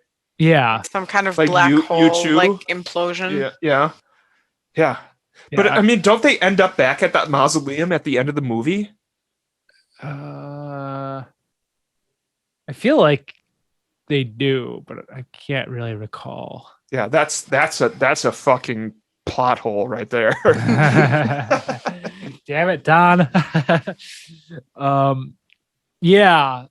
Yeah. Some kind of Like black you hole, two? like implosion. Yeah. But I mean, don't they end up back at that mausoleum at the end of the movie? I feel like they do, but I can't really recall. Yeah, that's a fucking plot hole right there. Damn it, Don. Yeah.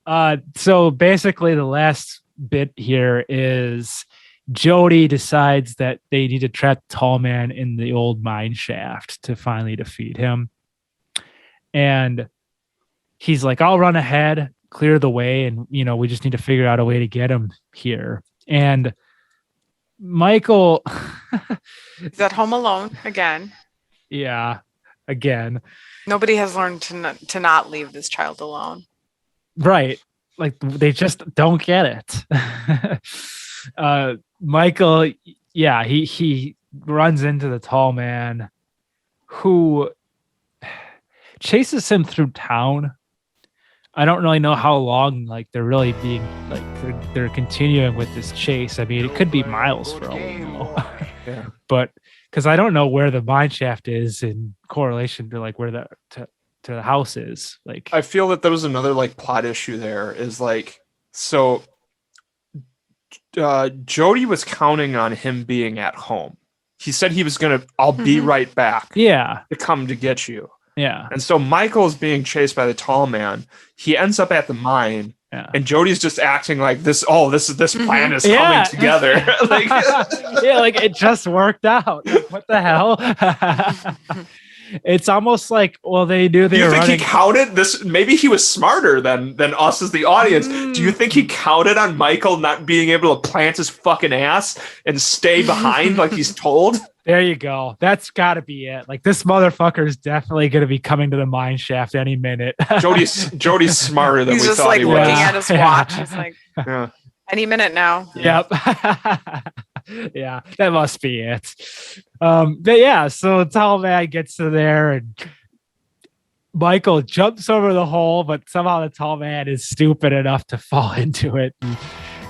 So basically the last bit here is Jody decides that they need to trap Tall Man in the old mine shaft to finally defeat him. And he's like, I'll run ahead, clear the way, and we just need to figure out a way to get him here. And Michael He's at home alone again. Yeah, again. Nobody has learned to not leave this child alone. Right. Like they just don't get it. Michael, yeah, he runs into the Tall Man who chases him through town. I don't really know how long like they're really being like they're continuing with this chase. I mean, it could be miles for all we know. Yeah. But because I don't know where the mine shaft is in correlation to like where to the house is. Like I feel that there was another like plot issue there is like so Jody was counting on him being at home. He said he was gonna I'll be right back yeah. to come to get you. Yeah. And so Michael's being chased by the Tall Man. He ends up at the mine. Yeah. And Jody's just acting like this plan is Yeah. coming together. Like Yeah, like it just worked out. Like, what the hell? It's almost like, well, they Do you think running. he counted this? Maybe he was smarter than us as the audience. Do you think he counted on Michael not being able to plant his fucking ass and stay behind like he's told? There you go. That's got to be it. Like this motherfucker is definitely going to be coming to the mine shaft any minute. Jody's smarter than He's we just thought like he looking was. at his watch. He's like, Yeah. any minute now. Yep. Yeah, that must be it. But yeah, so Tall Man gets to there and Michael jumps over the hole, but somehow the Tall Man is stupid enough to fall into it. And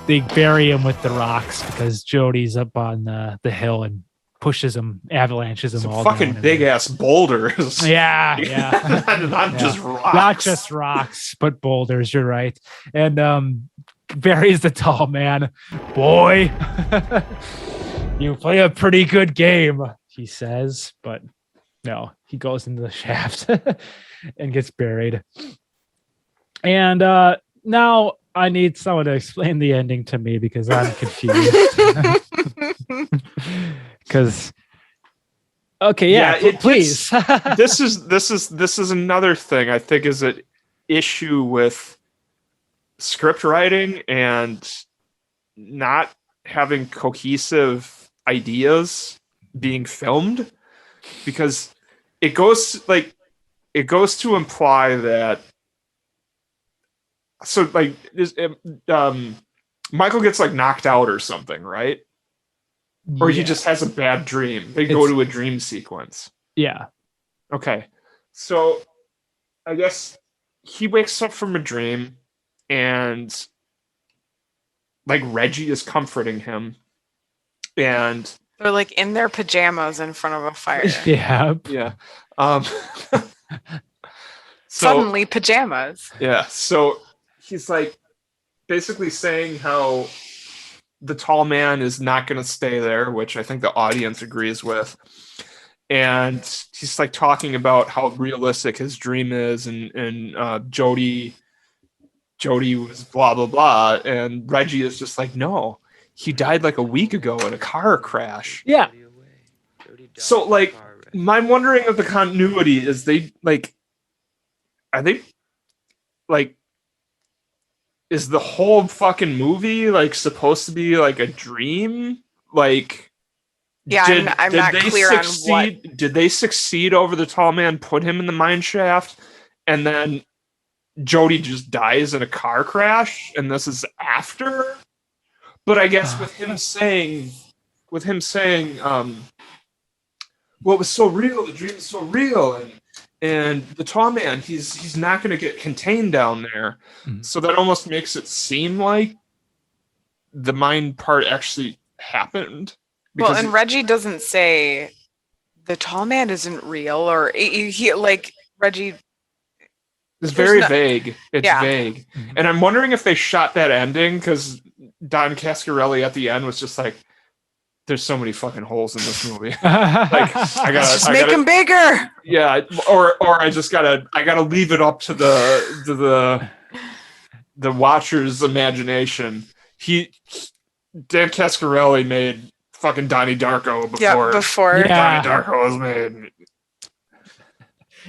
they bury him with the rocks because Jody's up on the hill and pushes him, avalanches him Some all fucking down. big ass boulders. Yeah. Not just rocks. Not just rocks, but boulders. You're right. And buries the Tall Man. Boy, you play a pretty good game, he says, but no, he goes into the shaft and gets buried. And now I need someone to explain the ending to me because I'm confused. Because please. This is another thing I think is an issue with script writing and not having cohesive ideas being filmed, because it goes to imply that Michael gets like knocked out or something, right? Or he just has a bad dream. They go to a dream sequence. Yeah. Okay. So I guess he wakes up from a dream and like Reggie is comforting him. And they're like in their pajamas in front of a fire. Yeah. Yeah. Suddenly pajamas. Yeah. So he's like basically saying how the Tall Man is not going to stay there, which I think the audience agrees with. And he's like talking about how realistic his dream is, and Jody was blah blah blah, and Reggie is just like, no, he died like a week ago in a car crash. Yeah. So like, I'm wondering if the continuity is are they like, is the whole fucking movie like supposed to be like a dream? Like, yeah, I'm not clear on what. Did they succeed over the Tall Man, put him in the mine shaft, and then Jody just dies in a car crash, and this is after? But I guess with him saying, well, it was so real, the dream is so real, and the Tall Man, he's not going to get contained down there. Mm-hmm. So that almost makes it seem like the mind part actually happened. Well, and Reggie doesn't say the tall man isn't real, or he like Reggie. It's very vague. It's vague. Mhm. And I'm wondering if they shot that ending because Don Cascarelli at the end was just like, there's so many fucking holes in this movie. Like, I gotta make him bigger. Yeah, or I gotta leave it up to the watcher's imagination. Dan Cascarelli made fucking Donnie Darko before Donnie Darko was made.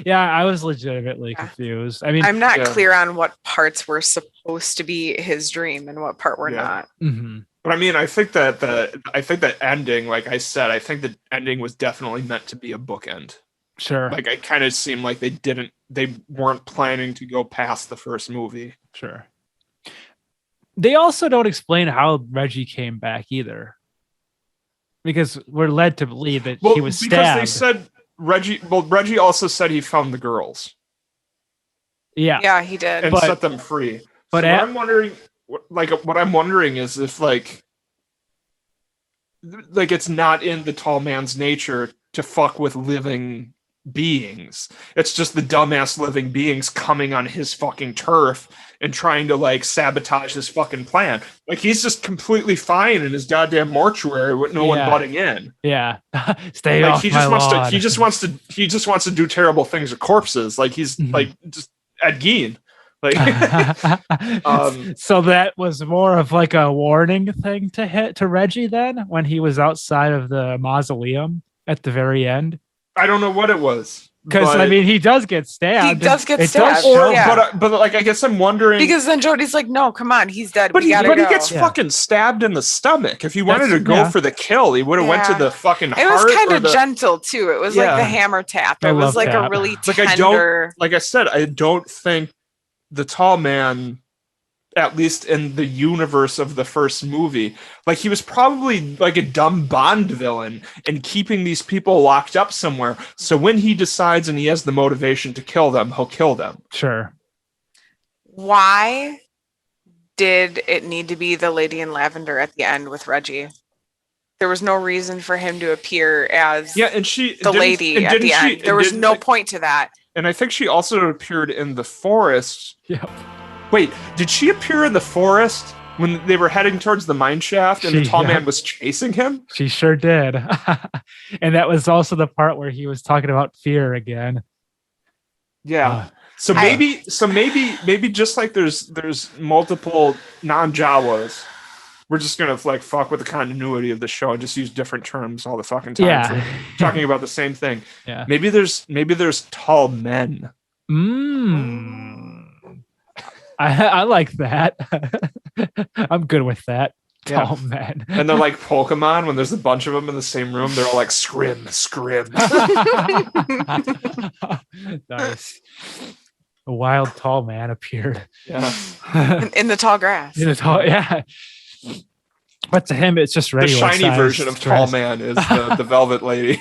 Yeah, I was legitimately confused. I mean, I'm not clear on what parts were supposed to be his dream and what part were not. Mm-hmm. But I mean, I think that ending, like I said, I think the ending was definitely meant to be a bookend. Sure. Like it kind of seemed like they weren't planning to go past the first movie. Sure. They also don't explain how Reggie came back either, because we're led to believe that he was stabbed. Because they said Reggie also said he found the girls. Yeah, he did, and set them free. But so what I'm wondering is if like it's not in the tall man's nature to fuck with living beings. It's just the dumbass living beings coming on his fucking turf and trying to like sabotage his fucking plan. Like he's just completely fine in his goddamn mortuary with no one butting in. Yeah. Stay off my lawn. He just wants to do terrible things with corpses. Like he's like just Ed Gein. Like so that was more of like a warning thing to Reggie then when he was outside of the mausoleum at the very end. I don't know what it was. Because I mean, he does get stabbed. He does get stabbed. But like, I guess I'm wondering because then Jody's like, "No, come on, he's dead." But he gets fucking stabbed in the stomach. If he wanted to go for the kill, he would have went to the fucking heart. It was kind of gentle too. It was like the hammer tap. It was like a really tender. Like I said, I don't think the tall man, at least in the universe of the first movie, like he was probably like a dumb Bond villain and keeping these people locked up somewhere. So when he decides and he has the motivation to kill them, he'll kill them. Sure. Why did it need to be the lady in lavender at the end with Reggie? There was no reason for him to appear as the lady at the end. There was no point to that. And I think she also appeared in the forest. Yep. Wait, did she appear in the forest when they were heading towards the mine shaft and the tall man was chasing him? She sure did. And that was also the part where he was talking about fear again. Yeah. So maybe just like there's multiple non-Jawas, we're just gonna like fuck with the continuity of the show and just use different terms all the fucking time for talking about the same thing. Yeah. Maybe there's tall men. I like that. I'm good with that. Tall men. And they're like Pokemon when there's a bunch of them in the same room. They're all like scrim. Nice. A wild tall man appeared. Yeah. In the tall grass. But to him, it's just regular. The shiny version of Tall Man is the Velvet Lady.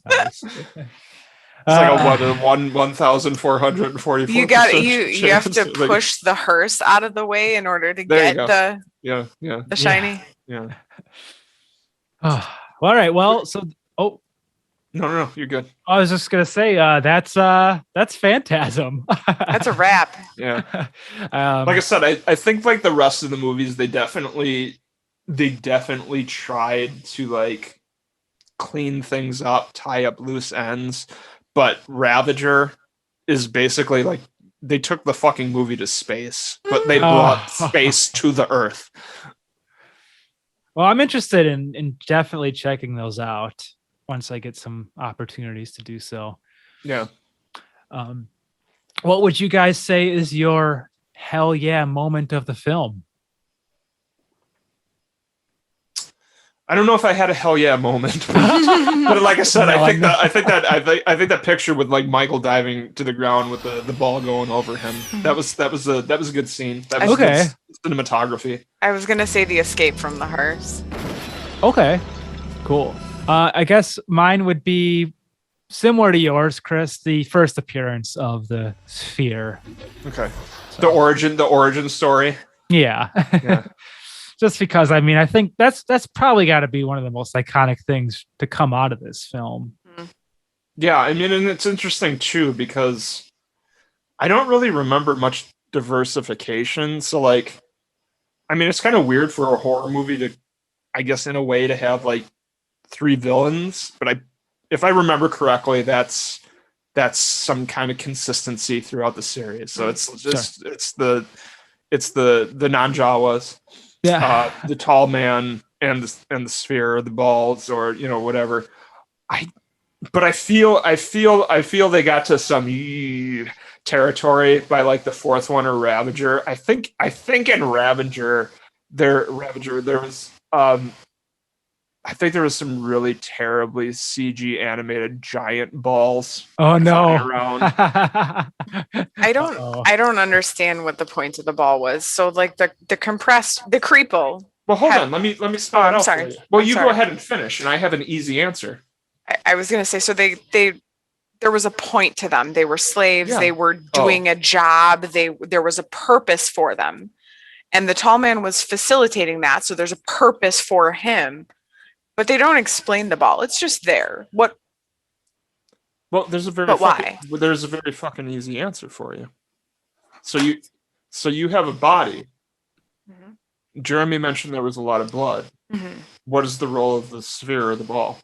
Nice. It's like a 1,444. You have to push the hearse out of the way in order to get the shiny. Yeah. All right. Well, so no, you're good. I was just gonna say that's Phantasm. That's a wrap. Yeah. Like I said, I think like the rest of the movies, they definitely tried to like clean things up, tie up loose ends. But Ravager is basically like they took the fucking movie to space, but they brought space to the Earth. Well, I'm interested in definitely checking those out once I get some opportunities to do so. Yeah. What would you guys say is your hell yeah moment of the film? I don't know if I had a hell yeah moment, but like I said, I think that picture with like Michael diving to the ground with the ball going over him, that was a good scene. That was good cinematography. I was gonna say the escape from the hearse. Okay, cool. I guess mine would be similar to yours, Chris. The first appearance of the sphere. Okay, the origin story. Yeah. Yeah. Just because, I mean, I think that's probably got to be one of the most iconic things to come out of this film. Yeah, I mean, and it's interesting too because I don't really remember much diversification. So, like, I mean, it's kind of weird for a horror movie to, I guess, in a way, to have like three villains. But if I remember correctly, that's some kind of consistency throughout the series. So it's just it's the non-Jawas, the tall man, and the sphere, or the balls, or whatever. But I feel they got to some territory by like the fourth one, or Ravager. I think in Ravager there was I think there was some really terribly CG animated giant balls. Oh no! Around. I don't understand what the point of the ball was. So like the creeple. Well, hold on. Let me spell it out. Sorry. For you. Well, I'm you sorry. go ahead and finish, and I have an easy answer. I was gonna say, so they there was a point to them. They were slaves. Yeah. They were doing a job. There was a purpose for them, and the tall man was facilitating that. So there's a purpose for him, but they don't explain the ball. It's just there. What? Well, there's a very fucking easy answer for you. So you have a body. Mm-hmm. Jeremy mentioned there was a lot of blood. Mm-hmm. What is the role of the sphere or the ball?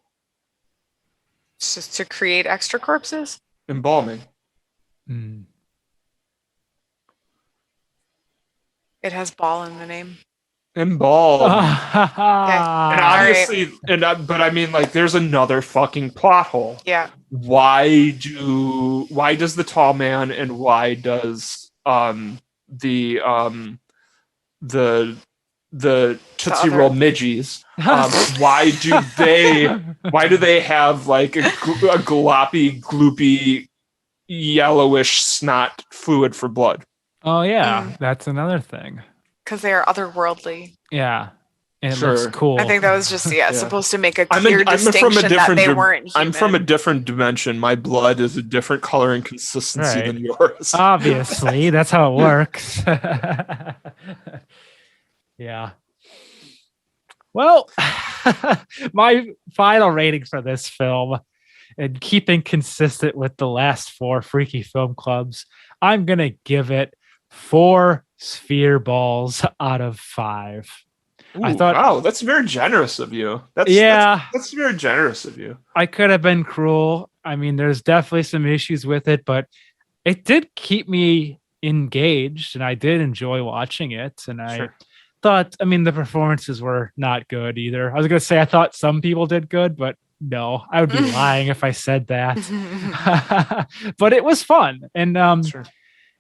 It's just to create extra corpses? Embalming. Mm. It has ball in the name. Embalm. Okay. And obviously, but I mean, like, there's another fucking plot hole. Yeah. Why does the tall man and why does the Tootsie Roll midgies, why do they have like a gloppy, gloopy, yellowish snot fluid for blood? Oh yeah, that's another thing. Because they are otherworldly. Yeah, and it looks cool. I think that was just supposed to make a clear distinction that they weren't human. I'm from a different dimension. My blood is a different color and consistency than yours. Obviously, that's how it works. Yeah. Well, my final rating for this film, and keeping consistent with the last 4 Freaky Film Clubs, I'm going to give it 4 sphere balls out of 5. Ooh, wow, that's very generous of you. That's very generous of you. I could have been cruel. I mean, there's definitely some issues with it, but it did keep me engaged, and I did enjoy watching it. And I thought, I mean, the performances were not good either. I was going to say I thought some people did good, but no, I would be lying if I said that. But it was fun. And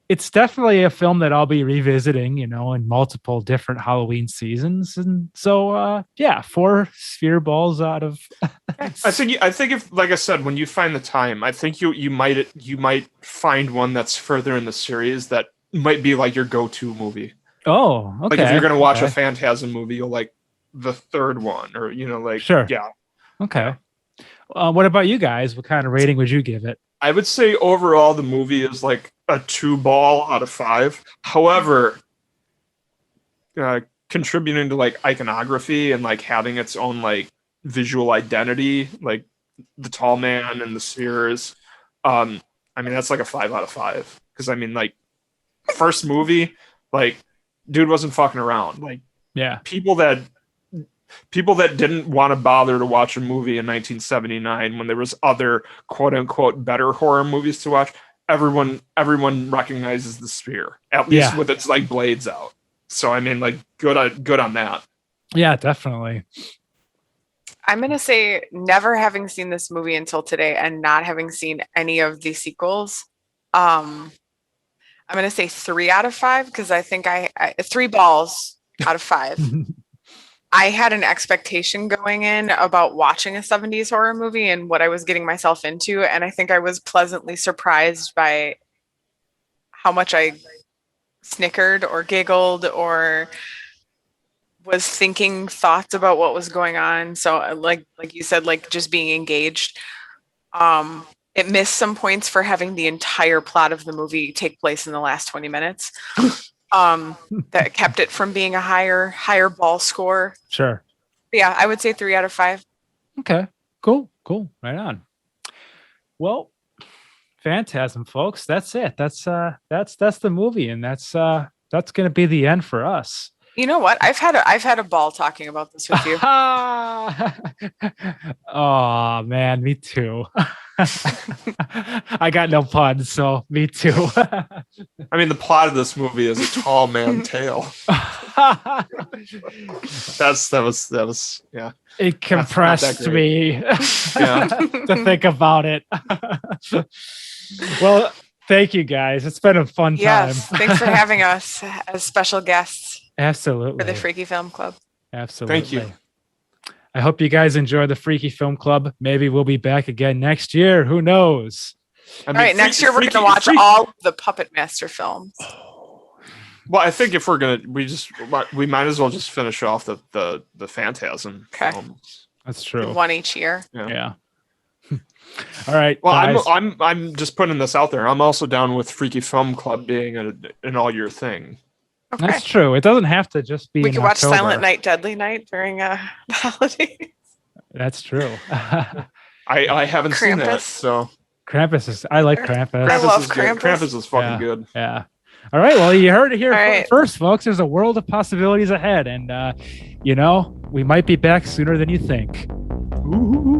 it's definitely a film that I'll be revisiting, in multiple different Halloween seasons. And so, 4 sphere balls out of. I think if, like I said, when you find the time, I think you might find one that's further in the series that might be like your go-to movie. Oh, okay. Like if you're going to watch a Phantasm movie, you'll like the third one, or yeah. Okay. What about you guys? What kind of rating would you give it? I would say overall the movie is like a 2 ball out of 5. However, contributing to like iconography and like having its own like visual identity, like the tall man and the spheres, I mean that's like a 5 out of 5. Because I mean, like, first movie, like, dude wasn't fucking around. Like, people that didn't want to bother to watch a movie in 1979 when there was other quote unquote better horror movies to watch, everyone recognizes the sphere, at least with its like blades out. So I mean, like, good on that. Yeah, definitely. I'm gonna say, never having seen this movie until today and not having seen any of the sequels, I'm going to say 3 out of 5 because I think I 3 balls out of 5. I had an expectation going in about watching a 70s horror movie and what I was getting myself into. And I think I was pleasantly surprised by how much I snickered or giggled or was thinking thoughts about what was going on. So like you said, like just being engaged. It missed some points for having the entire plot of the movie take place in the last 20 minutes. that kept it from being a higher ball score. Sure. But yeah, I would say 3 out of 5. Okay. Cool. Right on. Well, Phantasm, folks. That's it. That's the movie, and that's gonna be the end for us. You know what? I've had a ball talking about this with you. Oh man, me too. I got no puns, so me too. I mean, the plot of this movie is a tall man tale. That was yeah. It compressed me Yeah. to think about it. Well, thank you guys. It's been a fun time. Yes, thanks for having us as special guests Absolutely. for the Freaky Film Club. Absolutely. Thank you. I hope you guys enjoy the Freaky Film Club. Maybe we'll be back again next year. Who knows? All right, next year we're going to watch all of the Puppet Master films. Well, I think if we're gonna, we might as well just finish off the Phantasm Okay. films. That's true. One each year. Yeah. All right. Well, guys. I'm just putting this out there. I'm also down with Freaky Film Club being an all year thing. Okay. That's true. It doesn't have to just be. We in could watch October. Silent Night, Deadly Night during the holidays. That's true. I haven't seen that, Krampus. so Krampus is. I like Krampus. I love is good. Krampus. Krampus is fucking Yeah. good. Yeah. All right. Well, you heard it here All right. first, folks. There's a world of possibilities ahead, and we might be back sooner than you think. Ooh.